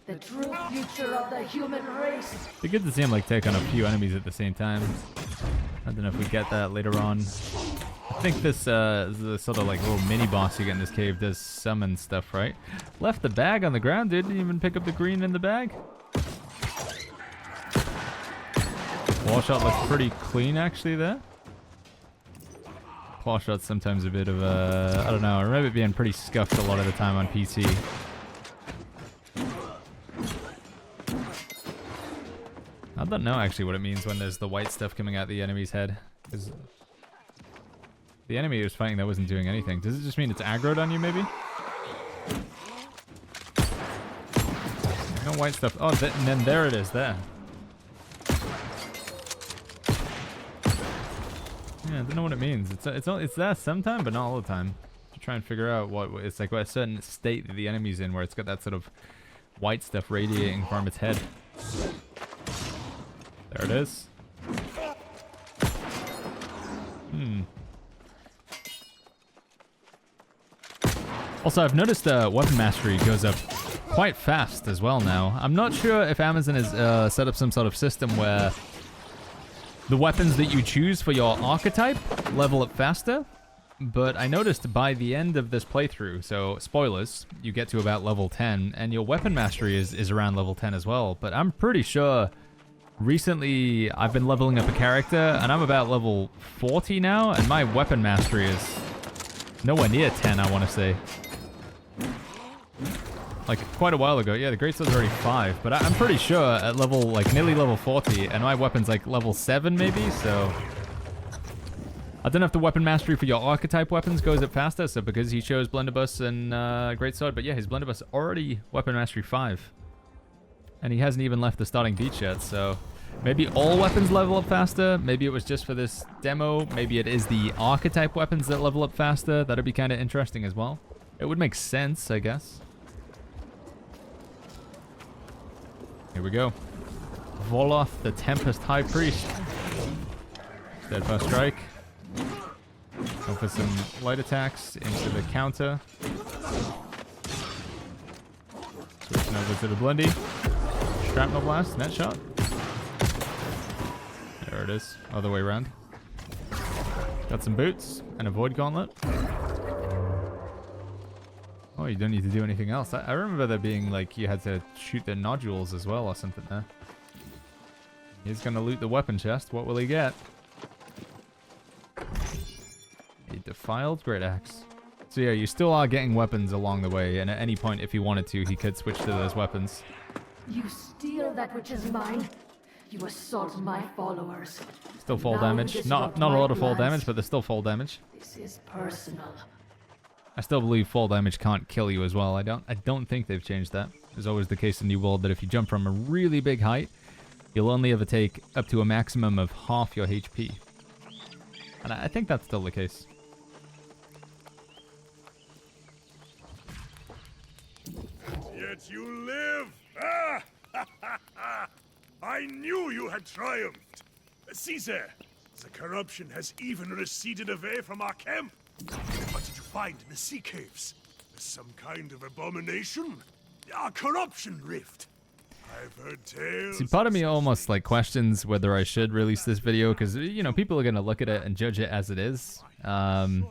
Speaker 2: The true future of the human race.
Speaker 1: It'd be good to see him like take on a few enemies at the same time. I don't know if we get that later on. I think this the sort of like little mini boss you get in this cave does summon stuff, right? Left the bag on the ground, dude. Didn't even pick up the green in the bag. Wall shot looks pretty clean actually there. Claw shot's sometimes a bit of a, I don't know, I remember it being pretty scuffed a lot of the time on PC. I don't know actually what it means when there's the white stuff coming out the enemy's head. Because the enemy he was fighting that wasn't doing anything. Does it just mean it's aggroed on you maybe? No white stuff. Oh, and then there it is, there. Yeah, I don't know what it means. It's there sometime, but not all the time. To try and figure out what it's like, what a certain state that the enemy's in, where it's got that sort of white stuff radiating from its head. There it is. Also, I've noticed weapon mastery goes up quite fast as well now. I'm not sure if Amazon has set up some sort of system where The weapons that you choose for your archetype level up faster, but I noticed by the end of this playthrough, so spoilers, you get to about level 10, and your weapon mastery is around level 10 as well, but I'm pretty sure recently I've been leveling up a character, and I'm about level 40 now, and my weapon mastery is nowhere near 10, I want to say. Like, quite a while ago. Yeah, the greatsword's already 5, but I'm pretty sure at level, like, nearly level 40, and my weapon's, like, level 7, maybe, so... I don't know if the weapon mastery for your archetype weapons goes up faster, so because he chose Blunderbuss and Greatsword, but yeah, his Blunderbuss already weapon mastery 5. And he hasn't even left the starting beach yet, so... Maybe all weapons level up faster, maybe it was just for this demo, maybe it is the archetype weapons that level up faster, that'd be kind of interesting as well. It would make sense, I guess. Here we go. Voloth, the Tempest High Priest. Steadfast Strike. Go for some light attacks into the counter. Switching over to the Blendy. Shrapnel Blast, net shot. There it is, other way around. Got some boots and a Void Gauntlet. Oh, you don't need to do anything else. I remember there being like you had to shoot the nodules as well or something there. He's gonna loot the weapon chest. What will he get? A defiled great axe. So yeah, you still are getting weapons along the way, and at any point, if he wanted to, he could switch to those weapons.
Speaker 2: You steal that which is mine. You assault my followers.
Speaker 1: Still fall
Speaker 2: Now
Speaker 1: damage.
Speaker 2: you
Speaker 1: Not
Speaker 2: disrupt
Speaker 1: a
Speaker 2: my
Speaker 1: lot of fall
Speaker 2: plans.
Speaker 1: damage, but there's still fall damage.
Speaker 2: This is personal.
Speaker 1: I still believe fall damage can't kill you as well. I don't think they've changed that. There's always the case in New World that if you jump from a really big height, you'll only ever take up to a maximum of half your HP. And I think that's still the case.
Speaker 3: Yet you live! Ah! I knew you had triumphed! Caesar, the corruption has even receded away from our camp. What did you find in the sea caves? Some kind of abomination? A corruption rift? I've heard tales...
Speaker 1: See, part of me almost like questions whether I should release this video because, you know, people are going to look at it and judge it as it is. And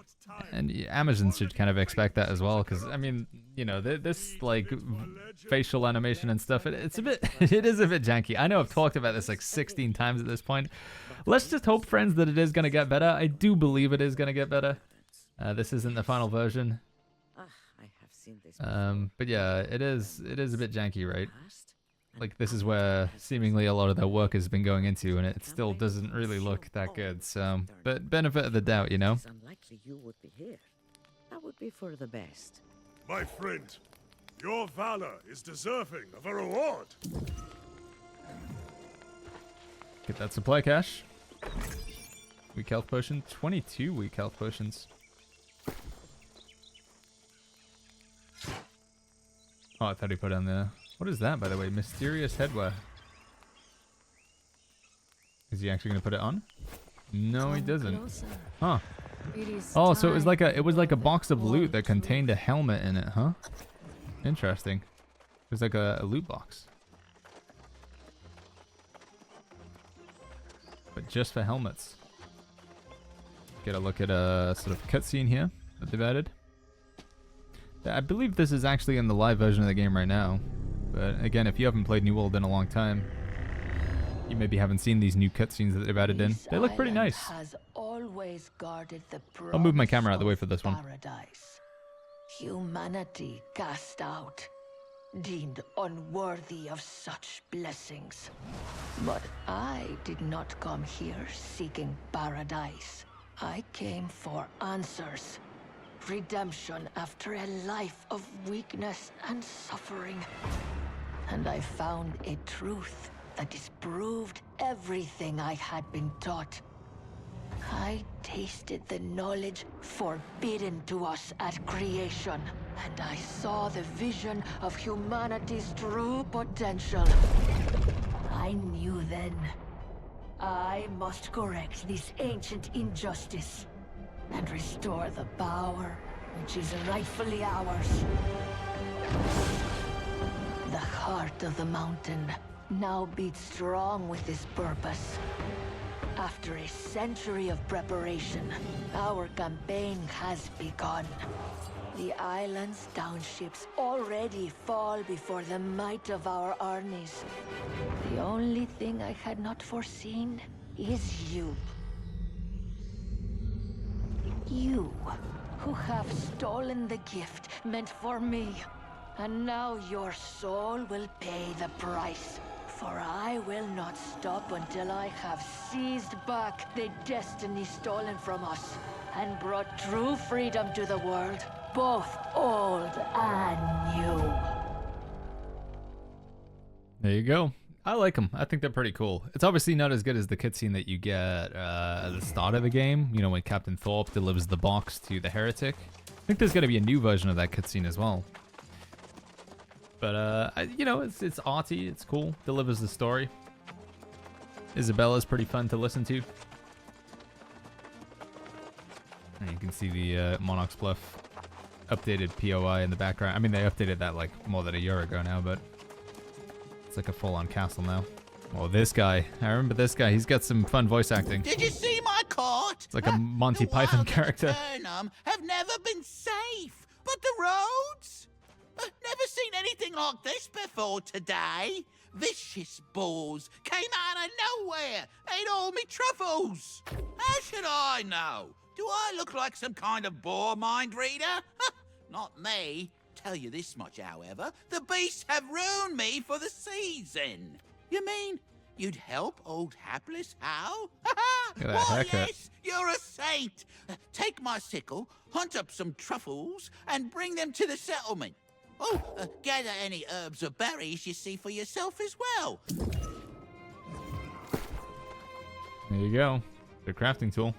Speaker 1: Amazon should kind of expect that as well because, I mean, you know, this, like, facial animation and stuff, it's a bit, it is a bit janky. I know I've talked about this like 16 times at this point. Let's just hope, friends, that it is going to get better. I do believe it is going to get better. This isn't the final version.
Speaker 4: I have seen this
Speaker 1: But yeah, it is a bit janky, right? Like, this is where seemingly a lot of their work has been going into, and it still doesn't really look that good, so... But benefit of the doubt, you know?
Speaker 4: It's unlikely you would be here. That would be for the best.
Speaker 3: My friend, your valor is deserving of a reward.
Speaker 1: Get that supply cache. Weak health potion. 22 weak health potions. Oh, I thought he put on there. What is that, by the way? Mysterious headwear. Is he actually gonna put it on? No, he doesn't. Huh. Oh, so it was like a box of loot that contained a helmet in it, huh? Interesting. It was like a loot box. But just for helmets. Get a look at a sort of cutscene here that they've added. I believe this is actually in the live version of the game right now. But again, if you haven't played New World in a long time, you maybe haven't seen these new cutscenes that they've added in. They look pretty nice.
Speaker 2: Has always guarded the
Speaker 1: I'll move my camera out of the way for this one.
Speaker 2: paradise. Humanity cast out, deemed unworthy of such blessings. But I did not come here seeking paradise. I came for answers. Redemption after a life of weakness and suffering. And I found a truth that disproved everything I had been taught. I tasted the knowledge forbidden to us at creation, and I saw the vision of humanity's true potential. I knew then, I must correct this ancient injustice and restore the power which is rightfully ours. The heart of the mountain now beats strong with this purpose. After a century of preparation, our campaign has begun. The island's townships already fall before the might of our armies. The only thing I had not foreseen is you. You, who have stolen the gift meant for me. And now your soul will pay the price. For I will not stop until I have seized back the destiny stolen from us and brought true freedom to the world, both old and new.
Speaker 1: There you go. I like them. I think they're pretty cool. It's obviously not as good as the cutscene that you get at the start of the game, you know, when Captain Thorpe delivers the box to the heretic. I think there's going to be a new version of that cutscene as well. But, you know, it's arty, it's cool, delivers the story. Isabella's pretty fun to listen to. And you can see the Monarch's Bluff updated POI in the background. I mean, they updated that like more than a year ago now, but it's like a full-on castle now. Oh, this guy. I remember this guy. He's got some fun voice acting.
Speaker 6: Did you see my court?
Speaker 1: It's like a Monty Python character.
Speaker 6: The Aeternum have never been safe, but the roads? Never seen anything like this before today. Vicious bulls came out of nowhere, ate all me truffles. How should I know? Do I look like some kind of boar mind reader? Not me. Tell you this much, however, the beasts have ruined me for the season. You mean you'd help old hapless Hal?
Speaker 1: Look at that
Speaker 6: Why,
Speaker 1: haircut.
Speaker 6: yes, you're a saint. Take my sickle, hunt up some truffles, and bring them to the settlement. Oh, gather any herbs or berries you see for yourself as well.
Speaker 1: There you go. The crafting tool.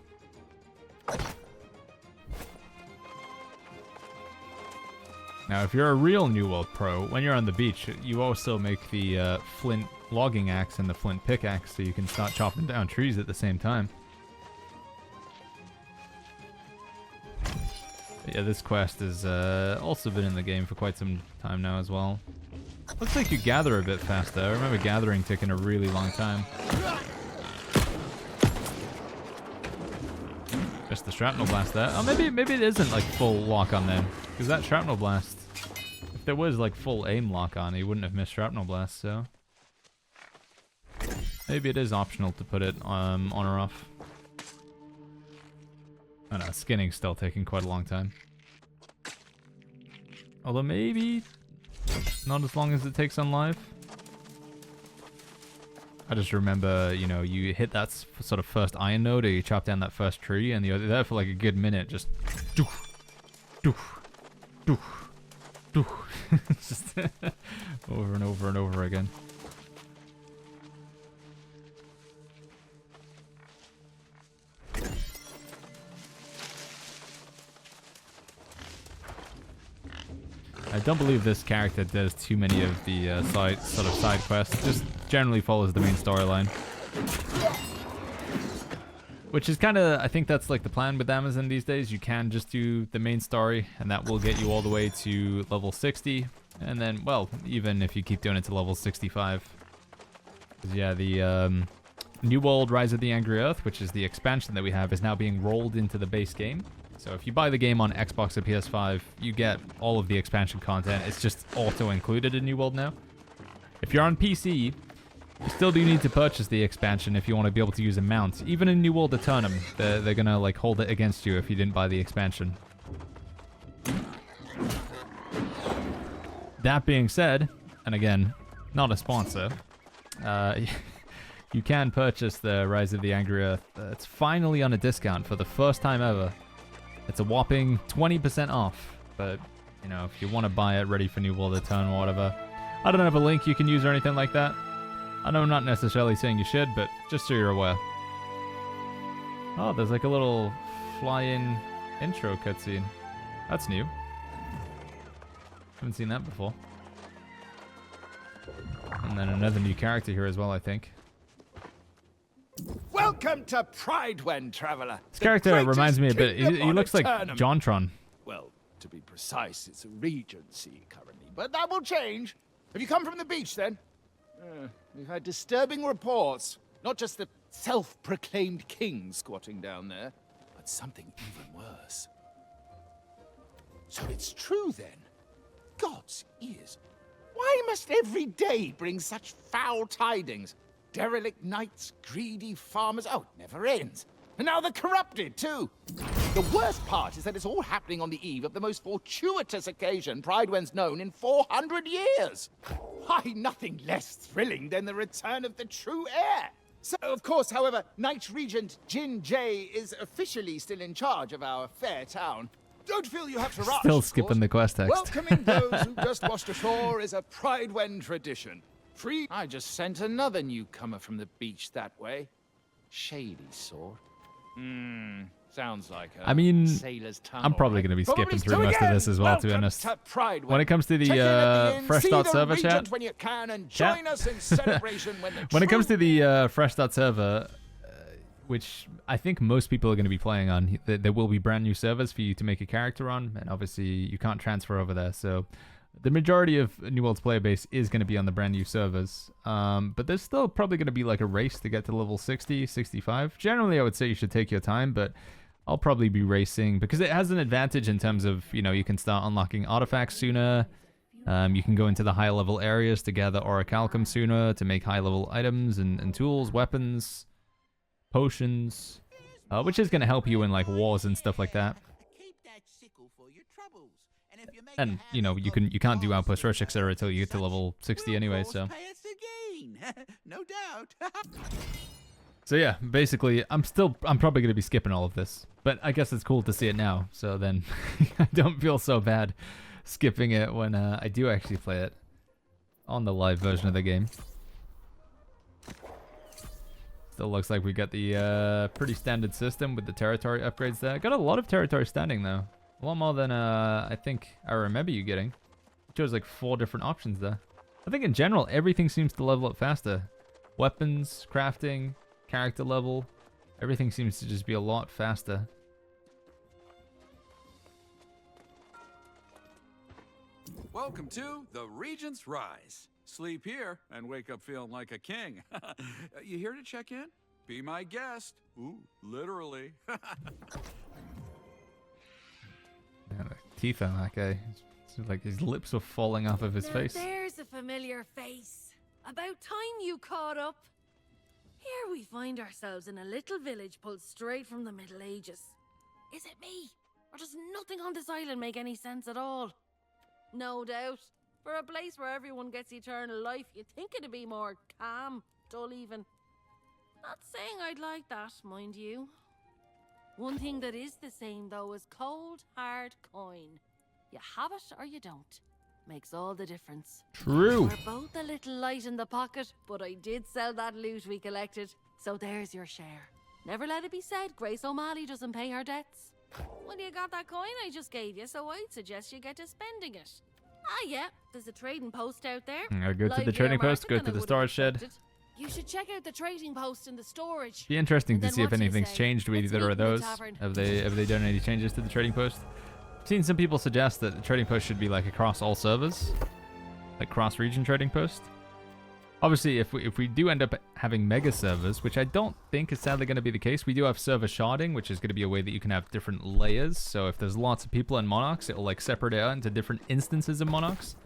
Speaker 1: Now, if you're a real New World pro, when you're on the beach, you also make the flint logging axe and the flint pickaxe so you can start chopping down trees at the same time. Yeah, this quest has also been in the game for quite some time now as well. Looks like you gather a bit faster. I remember gathering taking a really long time. Just the shrapnel blast there. Oh, maybe it isn't like full lock on then, because that shrapnel blast, if there was like full aim lock on, he wouldn't have missed shrapnel blast. So maybe it is optional to put it on or off. I don't know, skinning's still taking quite a long time. Although maybe not as long as it takes on live. I just remember, you know, you hit that sort of first iron node, or you chop down that first tree, and you're there for like a good minute, just doof, doof, doof, doof. Just over and over and over again. I don't believe this character does too many of the side quests. Just generally follows the main storyline, which is kind of, I think that's like the plan with Amazon these days. You can just do the main story, and that will get you all the way to level 60, and then, well, even if you keep doing it to level 65. 'Cause yeah, the New World: Rise of the Angry Earth, which is the expansion that we have, is now being rolled into the base game. So if you buy the game on Xbox or PS5, you get all of the expansion content. It's just auto-included in New World now. If you're on PC, you still do need to purchase the expansion if you want to be able to use a mount. Even in New World Aeternum, they're gonna like hold it against you if you didn't buy the expansion. That being said, and again, not a sponsor, you can purchase the Rise of the Angry Earth. It's finally on a discount for the first time ever. It's a whopping 20% off, but, you know, if you want to buy it ready for New World Aeternum or whatever, I don't have a link you can use or anything like that. I know I'm not necessarily saying you should, but just so you're aware. Oh, there's like a little fly-in intro cutscene. That's new. Haven't seen that before. And then another new character here as well, I think.
Speaker 7: Welcome to Pridewen, traveler.
Speaker 1: This character reminds me a bit. He looks like
Speaker 7: Aeternum.
Speaker 1: JonTron.
Speaker 7: Well, to be precise, it's a regency currently, but that will change. Have you come from the beach then? We've had disturbing reports. Not just the self-proclaimed king squatting down there, but something even worse. So it's true then. God's ears. Why must every day bring such foul tidings? Derelict knights, greedy farmers. Oh, it never ends. And now the corrupted, too. The worst part is that it's all happening on the eve of the most fortuitous occasion Pridewen's known in 400 years. Why, nothing less thrilling than the return of the true heir. So, of course, however, Knight Regent Jin Jay is officially still in charge of our fair town. Don't feel you have to rush.
Speaker 1: Still skipping the quest text.
Speaker 7: Welcoming those who just washed ashore is a Pridewen tradition. Free. I just sent another newcomer from the beach that way. Shady sort. Sounds like a
Speaker 1: I mean,
Speaker 7: sailor's tongue.
Speaker 1: I'm probably going to be skipping through most of this as well, to be honest. When it comes to the Fresh Start server chat,
Speaker 7: when you can and join us in celebration
Speaker 1: when it comes to the Fresh Start server, which I think most people are going to be playing on, there will be brand new servers for you to make a character on, and obviously you can't transfer over there, so the majority of New World's player base is going to be on the brand new servers, but there's still probably going to be like a race to get to level 60, 65. Generally, I would say you should take your time, but I'll probably be racing because it has an advantage in terms of, you know, you can start unlocking artifacts sooner. You can go into the high level areas to gather orichalcum sooner to make high level items and tools, weapons, potions, which is going to help you in like wars and stuff like that. And you know, you can't do outpost rush etc until you get to level 60 anyway, so
Speaker 6: no doubt.
Speaker 1: so yeah, basically I'm probably going to be skipping all of this, but I guess it's cool to see it now, so then I don't feel so bad skipping it when I do actually play it on the live version of the game. Still looks like we got the pretty standard system with the territory upgrades there. Got a lot of territory standing though. A lot more than I think I remember you getting. It shows like 4 different options there. I think in general, everything seems to level up faster. Weapons, crafting, character level, everything seems to just be a lot faster.
Speaker 8: Welcome to the Regent's Rise. Sleep here and wake up feeling like a king. You here to check in? Be my guest. Ooh, literally.
Speaker 1: Yeah, the teeth on that guy. It's like his lips are falling off of his
Speaker 5: Now
Speaker 1: face.
Speaker 5: There's a familiar face. About time you caught up. Here we find ourselves in a little village pulled straight from the Middle Ages. Is it me? Or does nothing on this island make any sense at all? No doubt. For a place where everyone gets eternal life, you'd think it'd be more calm, dull even. Not saying I'd like that, mind you. One thing that is the same, though, is cold, hard coin. You have it or you don't. Makes all the difference.
Speaker 1: True.
Speaker 5: We're both a little light in the pocket, but I did sell that loot we collected, so there's your share. Never let it be said Grace O'Malley doesn't pay her debts. Well, you got that coin I just gave you, so I'd suggest you get to spending it. Ah, yeah, there's a trading post out there.
Speaker 1: I'll go to the trading post, go to the storage shed.
Speaker 5: You should check out the trading post in the storage.
Speaker 1: Be interesting
Speaker 5: And
Speaker 1: to
Speaker 5: then
Speaker 1: see if
Speaker 5: what do you
Speaker 1: anything's
Speaker 5: say?
Speaker 1: changed with
Speaker 5: Let's
Speaker 1: either
Speaker 5: meet
Speaker 1: of
Speaker 5: in the
Speaker 1: those.
Speaker 5: tavern.
Speaker 1: Have they done any changes to the trading post? I've seen some people suggest that the trading post should be like across all servers, like cross-region trading post. Obviously, if we do end up having mega servers, which I don't think is sadly going to be the case, we do have server sharding, which is going to be a way that you can have different layers. So if there's lots of people in Monarchs, it will like separate it out into different instances of Monarchs.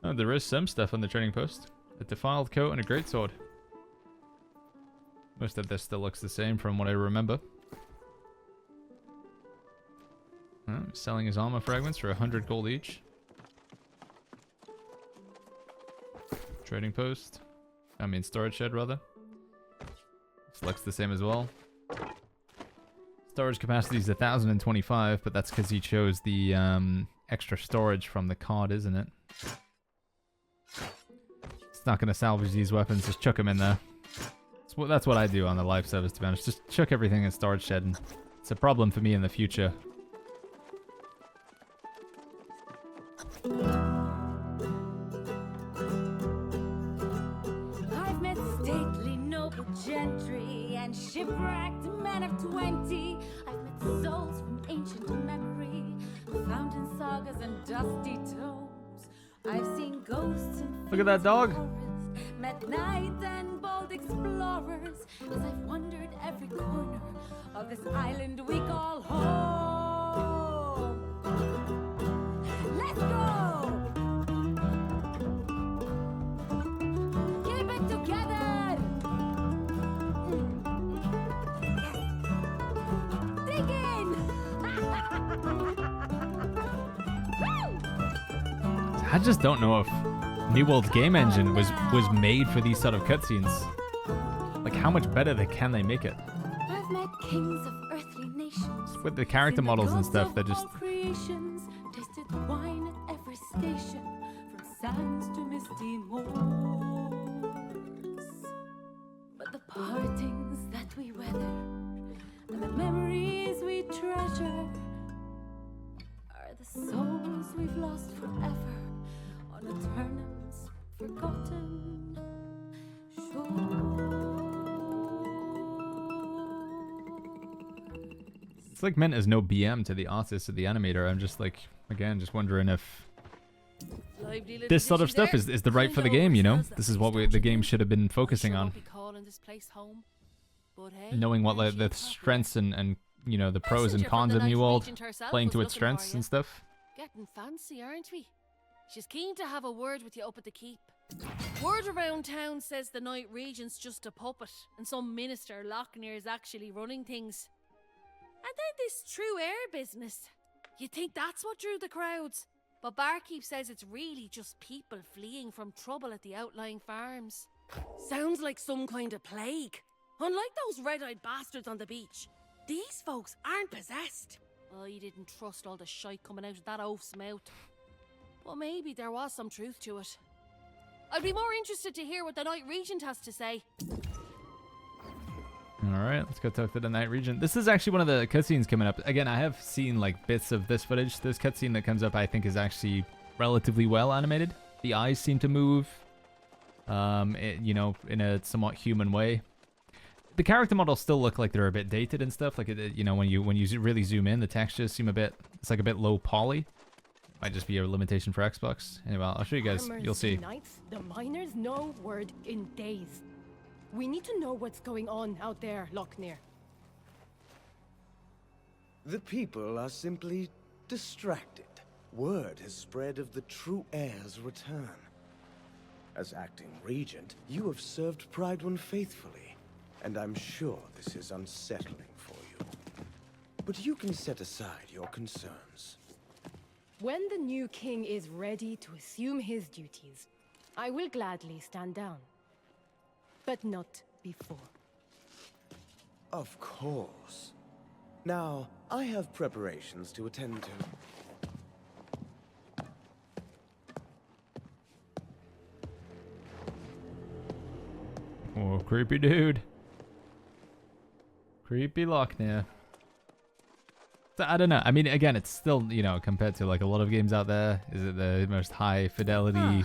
Speaker 1: Oh, there is some stuff on the trading post. A defiled coat and a greatsword. Most of this still looks the same from what I remember. Oh, selling his armor fragments for 100 gold each. Trading post. I mean storage shed rather. This looks the same as well. Storage capacity is 1025, but that's because he chose the extra storage from the card, isn't it? It's not going to salvage these weapons, just chuck them in there. That's what I do on the live service, to be honest. Just chuck everything in storage shed, and it's a problem for me in the future.
Speaker 9: I've met stately noble gentry and shipwrecked men of 20. I've met souls from ancient memory, found in sagas and dusty tomes. I've seen ghosts and
Speaker 1: Look at that dog.
Speaker 9: forest, met knights and bold explorers as I've wandered every corner of this island we call home. Let's go! Keep it together! Dig in!
Speaker 1: I just don't know if New World's game engine was made for these sort of cutscenes. Like, how much better can they make it?
Speaker 9: I've met kings of earthly nations.
Speaker 1: With the character
Speaker 9: Seen the
Speaker 1: models and
Speaker 9: gods
Speaker 1: stuff,
Speaker 9: of
Speaker 1: they're just...
Speaker 9: all creations, tasted wine at every station, from sands to misty moors. But the partings that we weather and the memories we treasure are the souls we've lost forever on Aeternum's forgotten shore.
Speaker 1: It's like meant as no BM to the artist or the animator. I'm just like, again, just wondering if this sort of stuff is the right for the game, you know? This is what the game should have been focusing on. Knowing what like, the strengths and you know, the pros and cons of New World, playing to its strengths and stuff.
Speaker 5: Getting fancy, aren't we? She's keen to have a word with you up at the keep. Word around town says the Night Regent's just a puppet, and some minister Lochner is actually running things. And then this true air business. You think that's what drew the crowds? But Barkeep says it's really just people fleeing from trouble at the outlying farms. Sounds like some kind of plague. Unlike those red-eyed bastards on the beach, these folks aren't possessed. I didn't trust all the shite coming out of that oaf's mouth. But maybe there was some truth to it. I'd be more interested to hear what the Night Regent has to say.
Speaker 1: Alright, let's go talk to the Night Regent. This is actually one of the cutscenes coming up. Again, I have seen like bits of this footage. This cutscene that comes up I think is actually relatively well animated. The eyes seem to move, you know, in a somewhat human way. The character models still look like they're a bit dated and stuff. Like, you know, when you really zoom in, the textures seem a bit, it's like a bit low poly. Might just be a limitation for Xbox. Anyway, I'll show you guys. You'll see.
Speaker 10: Knights, the miners know word in days. We need to know what's going on out there, Lochner.
Speaker 11: The people are simply distracted. Word has spread of the true heir's return. As acting regent, you have served Pride faithfully, and I'm sure this is unsettling for you. But you can set aside your concerns.
Speaker 10: When the new king is ready to assume his duties, I will gladly stand down. But not before.
Speaker 11: Of course. Now, I have preparations to attend to.
Speaker 1: Oh, creepy dude. Creepy Lochner. So, I don't know. I mean, again, it's still, you know, compared to like a lot of games out there, is it the most high fidelity,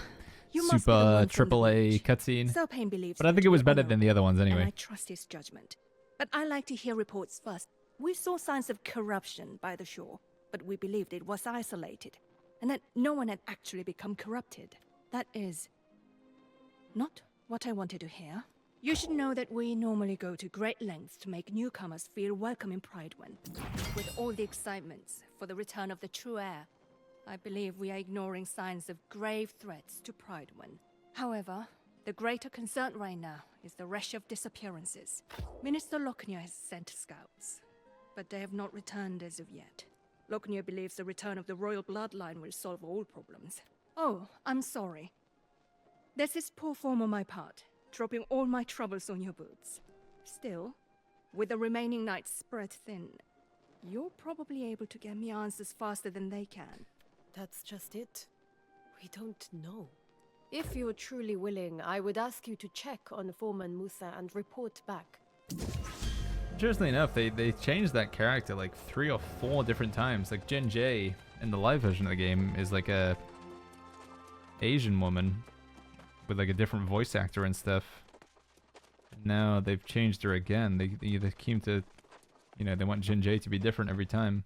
Speaker 1: super AAA cutscene?
Speaker 12: Zelpane believes,
Speaker 1: but I think it was better than the other ones anyway.
Speaker 12: And I trust his judgment. But I like to hear reports first. We saw signs of corruption by the shore, but we believed it was isolated, and that no one had actually become corrupted. That is not what I wanted to hear. You should know that we normally go to great lengths to make newcomers feel welcome in Pridewen. With all the excitements for the return of the true heir, I believe we are ignoring signs of grave threats to Pridewen. However, the greater concern right now is the rush of disappearances. Minister Lochner has sent scouts, but they have not returned as of yet. Lochner believes the return of the royal bloodline will solve all problems. Oh, I'm sorry. This is poor form on my part, dropping all my troubles on your boots. Still, with the remaining nights spread thin, you're probably able to get me answers faster than they can.
Speaker 10: That's just it. We don't know. If you're truly willing, I would ask you to check on Foreman Musa and report back.
Speaker 1: Interestingly enough, they changed that character like 3 or 4 different times. Like Jen J in the live version of the game is like a Asian woman with like a different voice actor and stuff. Now they've changed her again. They either came to, you know, they want Jen J to be different every time.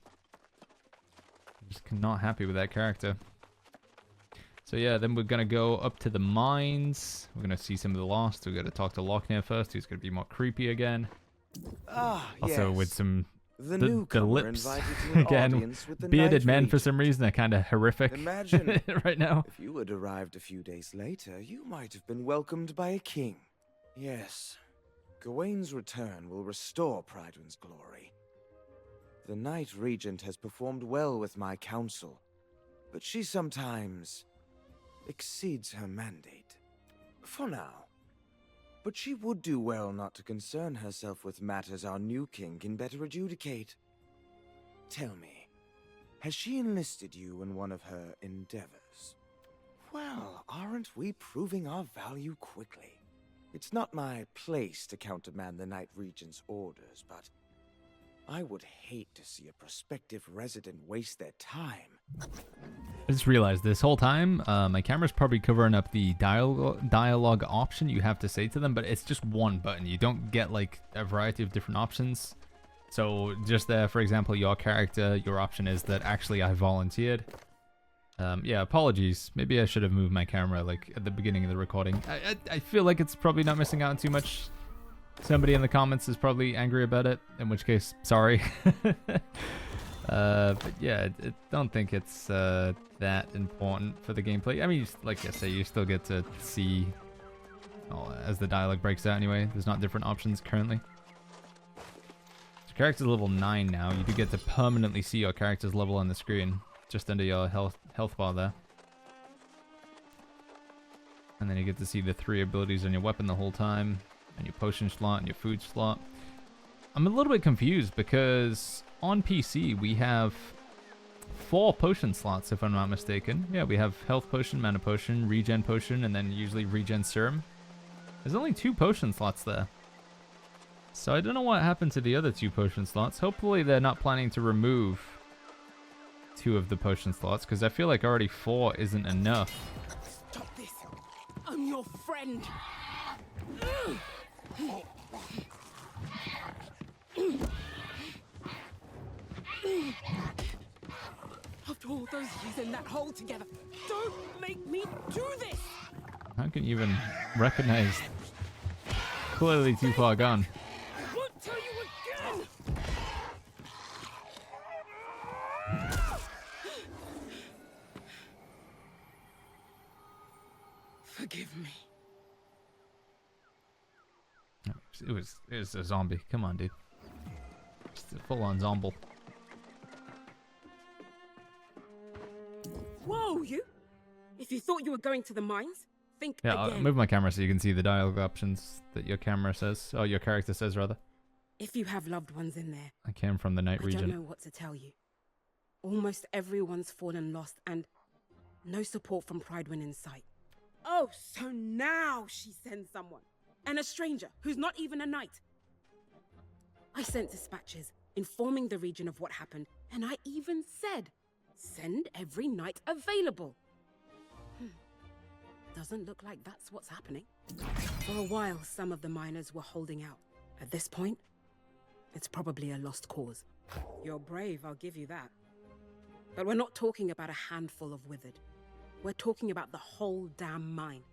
Speaker 1: I'm just not happy with that character. So yeah, then we're gonna go up to the mines. We're gonna see some of the Lost. We're gonna talk to Lochner first, who's gonna be more creepy again.
Speaker 11: Ah,
Speaker 1: Also
Speaker 11: yes.
Speaker 1: with some
Speaker 11: The
Speaker 1: the
Speaker 11: newcomer
Speaker 1: lips
Speaker 11: invited to an
Speaker 1: again.
Speaker 11: audience with the
Speaker 1: Bearded
Speaker 11: Night
Speaker 1: men for
Speaker 11: Regent.
Speaker 1: some reason are kind of horrific.
Speaker 11: Imagine
Speaker 1: right now.
Speaker 11: if you had arrived a few days later, you might have been welcomed by a king. Yes, Gawain's return will restore Prydwen's glory. The Night Regent has performed well with my council, but she sometimes exceeds her mandate. For now. But she would do well not to concern herself with matters our new king can better adjudicate. Tell me, has she enlisted you in one of her endeavors? Well, aren't we proving our value quickly? It's not my place to countermand the Night Regent's orders, but I would hate to see a prospective resident waste their time.
Speaker 1: I just realized this whole time, my camera's probably covering up the dialogue option you have to say to them, but it's just one button. You don't get like a variety of different options. So just there, for example, your character, your option is that actually I volunteered. Yeah, apologies. Maybe I should have moved my camera like at the beginning of the recording. I feel like it's probably not missing out on too much. Somebody in the comments is probably angry about it, in which case, sorry. But yeah, I don't think it's that important for the gameplay. I mean, like I say, you still get to see as the dialogue breaks out anyway. There's not different options currently. Your character's level 9 now. You do get to permanently see your character's level on the screen, just under your health bar there. And then you get to see the 3 abilities on your weapon the whole time, and your potion slot and your food slot. I'm a little bit confused because on PC we have 4 potion slots, if I'm not mistaken. Yeah, we have health potion, mana potion, regen potion, and then usually regen serum. There's only 2 potion slots there. So I don't know what happened to the other 2 potion slots. Hopefully they're not planning to remove 2 of the potion slots, because I feel like already 4 isn't enough.
Speaker 9: Stop this. I'm your friend. After all those years in that hole together, don't make me do this!
Speaker 1: How can you even recognize? Clearly too far gone.
Speaker 9: I won't tell you again! Forgive me.
Speaker 1: It was a zombie. Come on, dude. Just a full-on zombie.
Speaker 9: Whoa, you! If you thought you were going to the mines, think
Speaker 1: Yeah,
Speaker 9: again.
Speaker 1: I'll move my camera so you can see the dialogue options that your camera says. Oh, your character says, rather.
Speaker 9: If you have loved ones in there,
Speaker 1: I came from the Night
Speaker 9: I
Speaker 1: Regent.
Speaker 9: don't know what to tell you. Almost everyone's fallen lost and no support from Prydwen in sight. Oh, so now she sends someone. And a stranger who's not even a knight. I sent dispatches informing the region of what happened, and I even said, send every knight available. Doesn't look like that's what's happening. For a while, some of the miners were holding out. At this point, it's probably a lost cause. You're brave, I'll give you that. But we're not talking about a handful of withered. We're talking about the whole damn mine.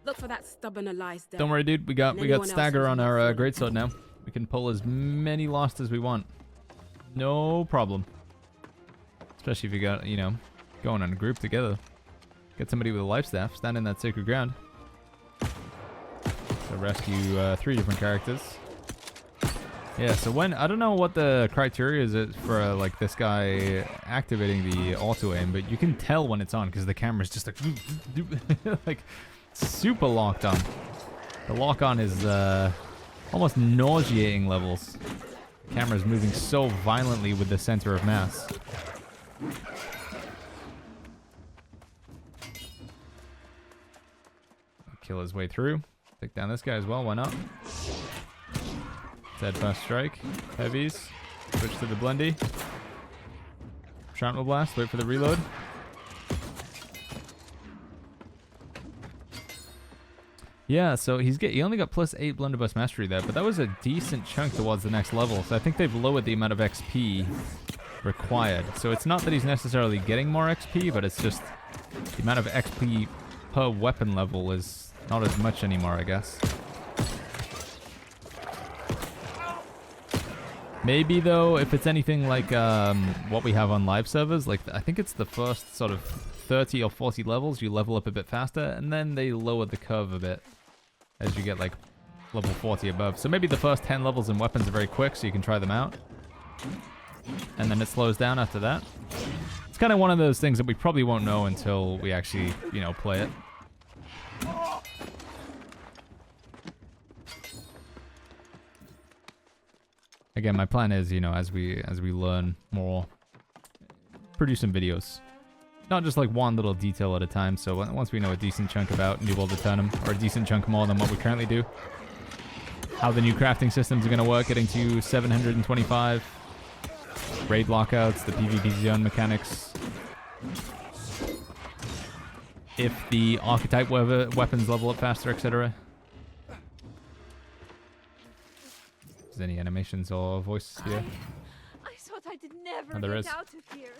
Speaker 9: Look for that stubborn Elias there.
Speaker 1: Don't worry, dude. We got stagger on our greatsword now. We can pull as many lost as we want. No problem. Especially if you got, you know, going in a group together. Get somebody with a life staff, stand in that sacred ground. So rescue 3 different characters. Yeah, so when, I don't know what the criteria is for like this guy activating the auto aim, but you can tell when it's on because the camera's just like, like super locked on. The lock on is almost nauseating levels. The camera's moving so violently with the center of mass. Kill his way through. Take down this guy as well, why not? Dead first strike. Heavies. Switch to the blendy. Shrapnel blast. Wait for the reload. Yeah, so he only got +8 blunderbuss mastery there, but that was a decent chunk towards the next level. So I think they've lowered the amount of XP required. So it's not that he's necessarily getting more XP, but it's just The amount of XP per weapon level is not as much anymore, I guess. Maybe, though, if it's anything like what we have on live servers, like I think it's the first sort of 30 or 40 levels, you level up a bit faster, and then they lower the curve a bit as you get like level 40 above. So maybe the first 10 levels in weapons are very quick, so you can try them out. And then it slows down after that. It's kind of one of those things that we probably won't know until we actually, you know, play it. Again, my plan is, you know, as we learn more, produce some videos. Not just like one little detail at a time, so once we know a decent chunk about New World Aeternum, or a decent chunk more than what we currently do, how the new crafting systems are going to work, getting to 725, raid lockouts, the PvP zone mechanics, if the archetype weapons level up faster, etc. Is there any animations or voice here?
Speaker 9: I thought I'd never
Speaker 1: Oh, there
Speaker 9: get
Speaker 1: is.
Speaker 9: out of here.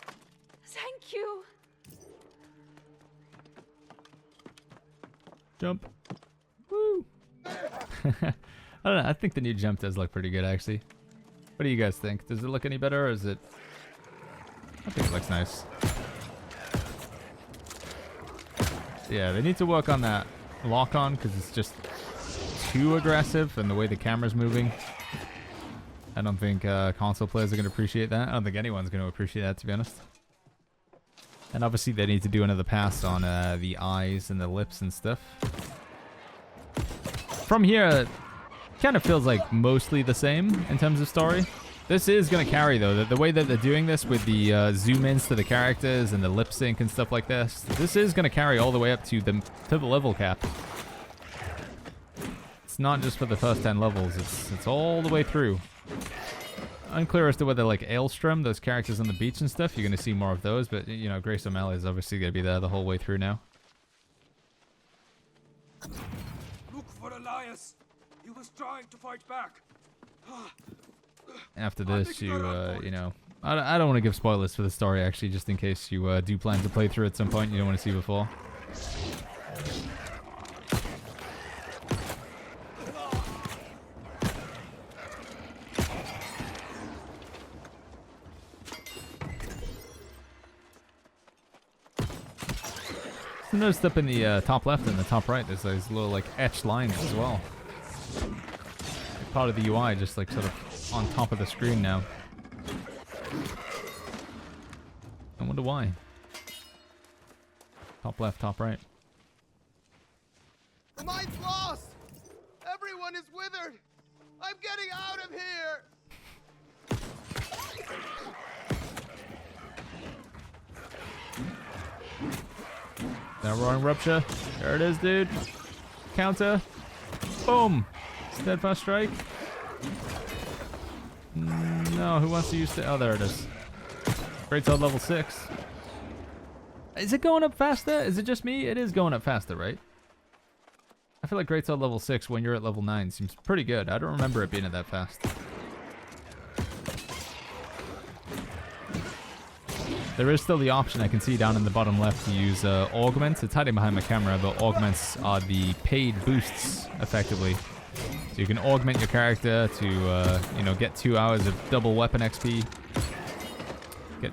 Speaker 9: Thank you.
Speaker 1: Jump. Woo! I don't know, I think the new jump does look pretty good, actually. What do you guys think? Does it look any better, or is it... I think it looks nice. Yeah, they need to work on that lock-on, because it's just too aggressive, and the way the camera's moving. I don't think console players are going to appreciate that. I don't think anyone's going to appreciate that, to be honest. And obviously they need to do another pass on the eyes and the lips and stuff. From here, it kind of feels like mostly the same in terms of story. This is going to carry, though. The way that they're doing this with the zoom-ins to the characters and the lip sync and stuff like this is going to carry all the way up to the level cap. It's not just for the first 10 levels. It's all the way through. Unclear as to whether, like, Aelstrom, those characters on the beach and stuff, you're going to see more of those, but, you know, Grace O'Malley is obviously going to be there the whole way through now.
Speaker 13: Look for Elias. He was trying to fight back.
Speaker 1: After this, you know... I don't want to give spoilers for the story, actually, just in case you do plan to play through at some point you don't want to see before. Noticed up in the top left and the top right, there's those little like etched lines as well. Part of the UI, just like sort of on top of the screen now. I wonder why. Top left, top right.
Speaker 14: The mine's lost! Everyone is withered! I'm getting out of here!
Speaker 1: That roaring rupture. There it is, dude. Counter. Boom. Steadfast strike. No, who wants to use it? Oh, there it is. Great sword level 6. Is it going up faster? Is it just me? It is going up faster, right? I feel like Great Sword level 6 when you're at level 9 seems pretty good. I don't remember it being that fast. There is still the option I can see down in the bottom left to use augments. It's hiding behind my camera, but augments are the paid boosts, effectively. So you can augment your character to, you know, get 2 hours of double weapon XP. Get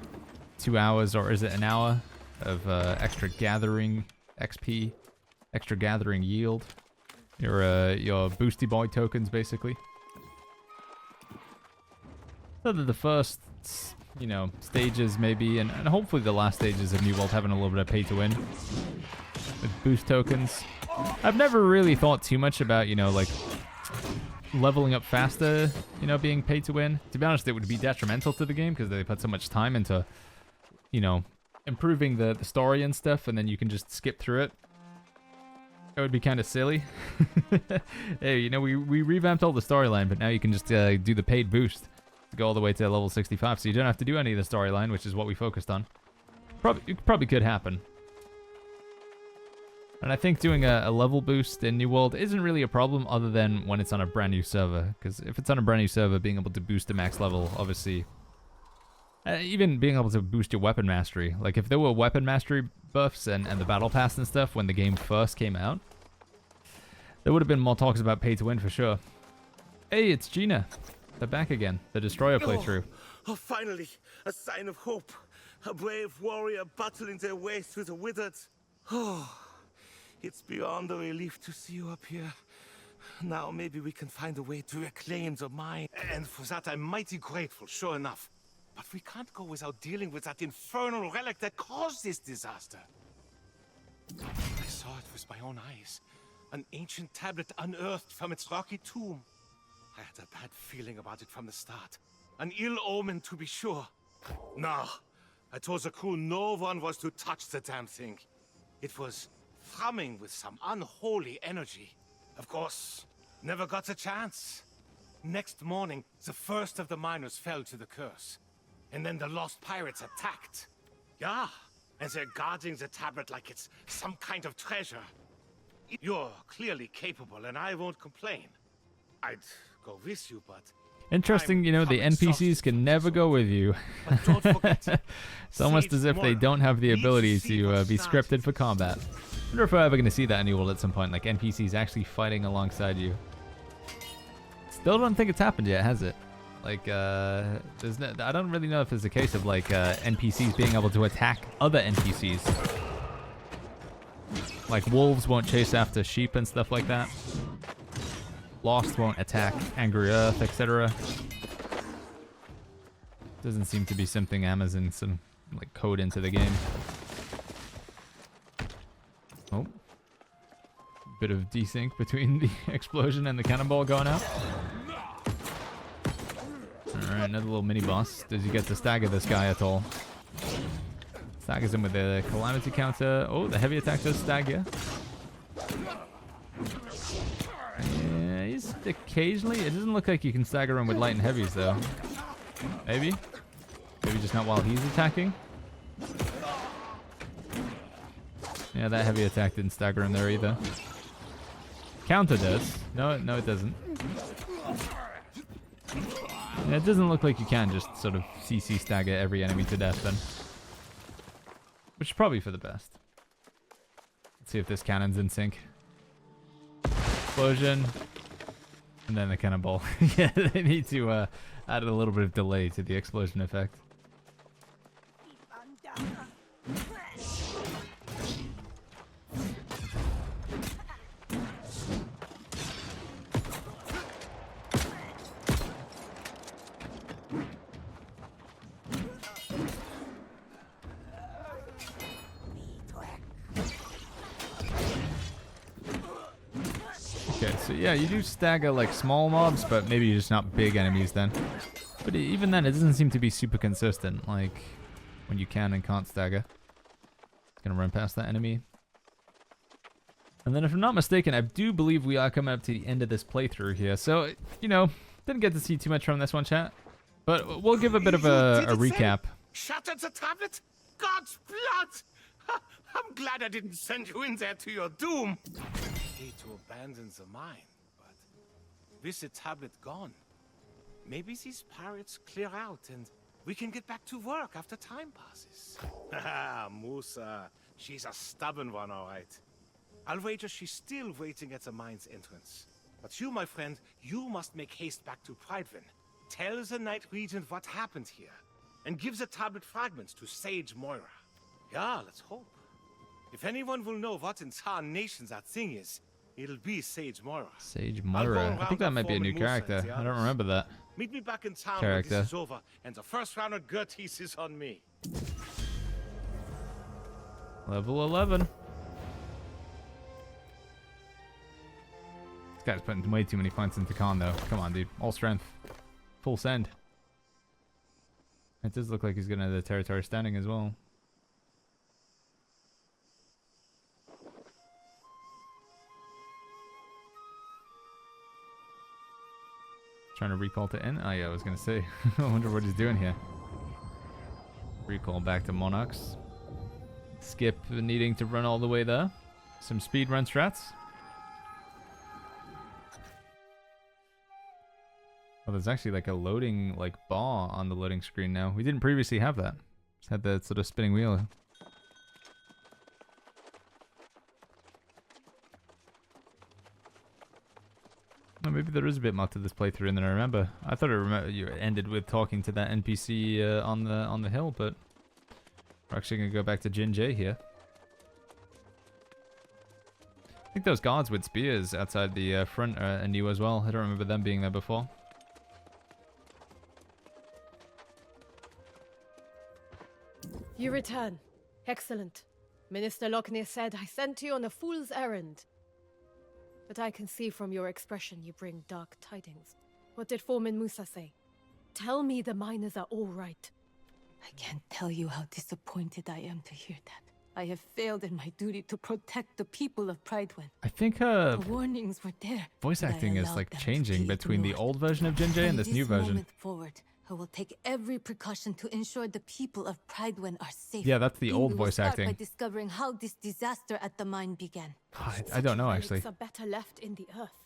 Speaker 1: 2 hours, or is it an hour, of extra gathering XP, extra gathering yield. Your boosty boy tokens, basically. So that the first, you know, stages maybe, and hopefully the last stages of New World having a little bit of pay to win with boost tokens. I've never really thought too much about, you know, like leveling up faster, you know, being pay to win. To be honest, it would be detrimental to the game because they put so much time into, you know, improving the story and stuff, and then you can just skip through it. It would be kind of silly. Hey, you know, we revamped all the storyline, but now you can just do the paid boost to go all the way to level 65, so you don't have to do any of the storyline, which is what we focused on. Probably could happen. And I think doing a level boost in New World isn't really a problem other than when it's on a brand new server, because if it's on a brand new server, being able to boost to max level obviously Even being able to boost your weapon mastery. Like, if there were weapon mastery buffs and the battle pass and stuff when the game first came out, there would have been more talks about pay to win for sure. Hey, it's Gina. They're back again. The Destroyer playthrough.
Speaker 15: Oh, finally, a sign of hope. A brave warrior battling their way through the withered. Oh, it's beyond a relief to see you up here. Now maybe we can find a way to reclaim the mine. And for that I'm mighty grateful, sure enough. But we can't go without dealing with that infernal relic that caused this disaster. I saw it with my own eyes. An ancient tablet unearthed from its rocky tomb. I had a bad feeling about it from the start. An ill omen, to be sure. No, I told the crew no one was to touch the damn thing. It was thrumming with some unholy energy. Of course, never got a chance. Next morning, the first of the miners fell to the curse. And then the lost pirates attacked. Yeah, and they're guarding the tablet like it's some kind of treasure. You're clearly capable, and I won't complain. I'd go with you, but...
Speaker 1: Interesting, you know, the NPCs can never go with you. It's almost as if they don't have the ability to be scripted for combat. I wonder if we're ever going to see that in New World at some point, like NPCs actually fighting alongside you. Still don't think it's happened yet, has it? Like, there's no, I don't really know if it's a case of, like, NPCs being able to attack other NPCs. Like, wolves won't chase after sheep and stuff like that. Lost won't attack Angry Earth, etc. Doesn't seem to be something Amazon some like code into the game. Oh. Bit of desync between the explosion and the cannonball going out. Alright, another little mini boss. Does he get to stagger this guy at all? Staggers him with the calamity counter. Oh, the heavy attack does stagger. Yeah, he's occasionally. It doesn't look like you can stagger him with light and heavies though. Maybe? Maybe just not while he's attacking? Yeah, that heavy attack didn't stagger him there either. Counter does. No, it doesn't. Yeah, it doesn't look like you can just sort of CC stagger every enemy to death then. Which is probably for the best. Let's see if this cannon's in sync. Explosion. And then the cannonball. Yeah, they need to add a little bit of delay to the explosion effect. Okay, so yeah, you do stagger like small mobs, but maybe just not big enemies then. But even then, it doesn't seem to be super consistent, like when you can and can't stagger. It's gonna run past that enemy. And then if I'm not mistaken, I do believe we are coming up to the end of this playthrough here. So, you know, didn't get to see too much from this one, chat. But we'll give a bit of a recap.
Speaker 15: Shattered the tablet? God's blood! I'm glad I didn't send you in there to your doom. I hate to abandon the mine, but with the tablet gone, maybe these pirates clear out and we can get back to work after time passes. Haha, Musa. She's a stubborn one, all right. I'll wager she's still waiting at the mine's entrance. But you, my friend, you must make haste back to Pridewin. Tell the Night Regent what happened here, and give the tablet fragments to Sage Moira. Yeah, let's hope. If anyone will know what in Tarnation that thing is, it'll be Sage Moira.
Speaker 1: Sage Moira. I think that might be a new character. I don't remember that.
Speaker 15: Meet me back in town when this is over, and the first round of Gerties is on me.
Speaker 1: Level 11. This guy's putting way too many points into con though. Come on, dude. All strength. Full send. It does look like he's gonna have the territory standing as well. Trying to recall to N? Oh yeah, I was gonna say. I wonder what he's doing here. Recall back to Monarchs. Skip needing to run all the way there. Some speed run strats. Oh, there's actually like a loading like bar on the loading screen now. We didn't previously have that. Just had the sort of spinning wheel. Oh, maybe there is a bit more to this playthrough than I remember. I thought you ended with talking to that NPC on the hill, but we're actually gonna go back to Jinjay here. I think those guards with spears outside the front are new as well. I don't remember them being there before.
Speaker 10: You return. Excellent. Minister Lockney said I sent you on a fool's errand. But I can see from your expression you bring dark tidings. What did Foreman Musa say? Tell me the miners are all right.
Speaker 9: I can't tell you how disappointed I am to hear that. I have failed in my duty to protect the people of Pridewen.
Speaker 1: I think
Speaker 9: the warnings were there.
Speaker 1: voice acting is like changing between the old version of Jinjay and this new version.
Speaker 9: Forward, I will take every precaution to ensure the people of Pridewen are safe.
Speaker 1: Yeah, that's the old voice acting.
Speaker 9: By discovering how this disaster at the mine began.
Speaker 1: I don't know actually.
Speaker 10: Relics are better left in the earth.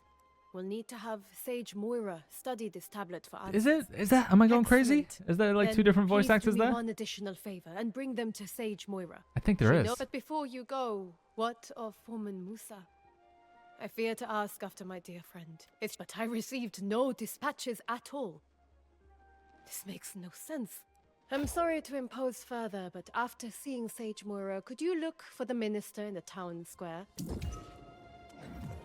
Speaker 10: We'll need to have Sage Moira study this tablet for
Speaker 1: Is
Speaker 10: answers.
Speaker 1: it? Is that? Am I going crazy? Is there like
Speaker 10: Then
Speaker 1: two different voice
Speaker 10: please
Speaker 1: actors
Speaker 10: do me
Speaker 1: there?
Speaker 10: one additional favor and bring them to Sage Moira.
Speaker 1: I think there is.
Speaker 10: No, but before you go, what of Foreman Musa? I fear to ask after my dear friend. But I received no dispatches at all. This makes no sense. I'm sorry to impose further, but after seeing Sage Moira, could you look for the minister in the town square?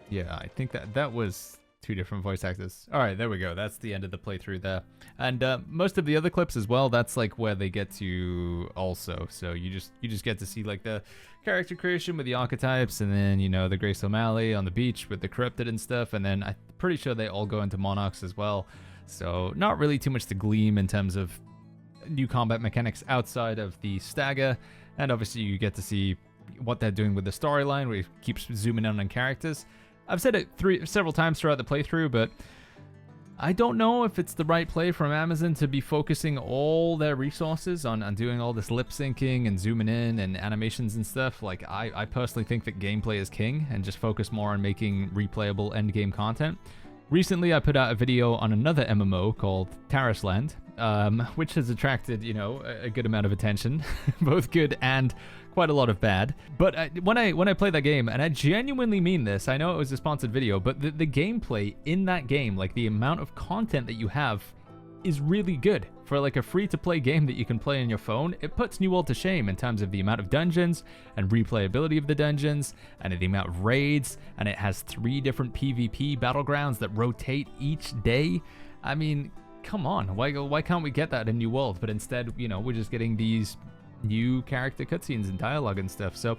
Speaker 1: Yeah, I think that was two different voice actors. All right, there we go. That's the end of the playthrough there. And most of the other clips as well, that's like where they get to also. So you just get to see like the character creation with the archetypes, and then, you know, the Grace O'Malley on the beach with the corrupted and stuff. And then I'm pretty sure they all go into Monarchs as well. So not really too much to glean in terms of new combat mechanics outside of the stagger. And obviously you get to see what they're doing with the storyline, where it keeps zooming in on characters. I've said it several times throughout the playthrough, but I don't know if it's the right play from Amazon to be focusing all their resources on doing all this lip syncing and zooming in and animations and stuff. Like, I personally think that gameplay is king, and just focus more on making replayable endgame content. Recently, I put out a video on another MMO called Terrasland, which has attracted, you know, a good amount of attention, both good and quite a lot of bad. But when I play that game, and I genuinely mean this, I know it was a sponsored video, but the gameplay in that game, like the amount of content that you have, is really good. For like a free-to-play game that you can play on your phone, it puts New World to shame in terms of the amount of dungeons and replayability of the dungeons and the amount of raids, and it has 3 different PvP battlegrounds that rotate each day. I mean, come on, why can't we get that in New World? But instead, you know, we're just getting these new character cutscenes and dialogue and stuff. So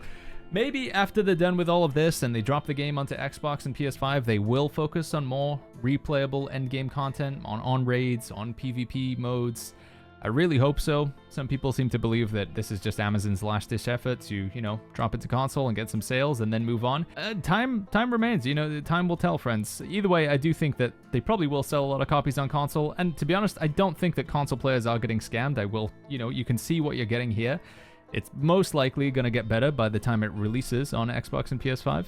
Speaker 1: maybe after they're done with all of this and they drop the game onto Xbox and PS5, they will focus on more replayable endgame content, on raids, on PvP modes. I really hope so. Some people seem to believe that this is just Amazon's last-ditch effort to, you know, drop it to console and get some sales and then move on. Time remains, you know, time will tell, friends. Either way, I do think that they probably will sell a lot of copies on console, and to be honest, I don't think that console players are getting scammed. You know, you can see what you're getting here. It's most likely going to get better by the time it releases on Xbox and PS5.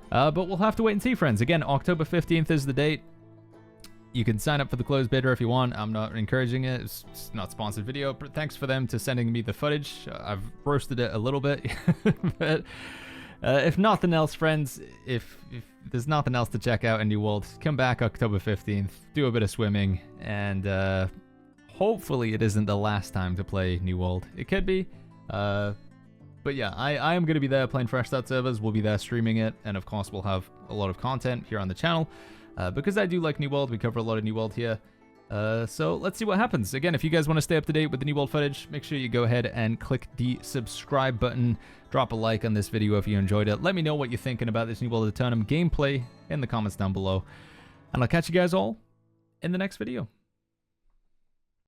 Speaker 1: But we'll have to wait and see, friends. Again, October 15th is the date. You can sign up for the closed beta if you want. I'm not encouraging it. It's not a sponsored video. But thanks for them to sending me the footage. I've roasted it a little bit. But if nothing else, friends, if there's nothing else to check out in New World, come back October 15th, do a bit of swimming, and hopefully it isn't the last time to play New World. It could be. But yeah, I am going to be there playing Fresh Start servers. We'll be there streaming it, and of course we'll have a lot of content here on the channel. Because I do like New World, we cover a lot of New World here. So let's see what happens. Again, if you guys want to stay up to date with the New World footage, make sure you go ahead and click the subscribe button. Drop a like on this video if you enjoyed it. Let me know what you're thinking about this New World Aeternum gameplay in the comments down below. And I'll catch you guys all in the next video.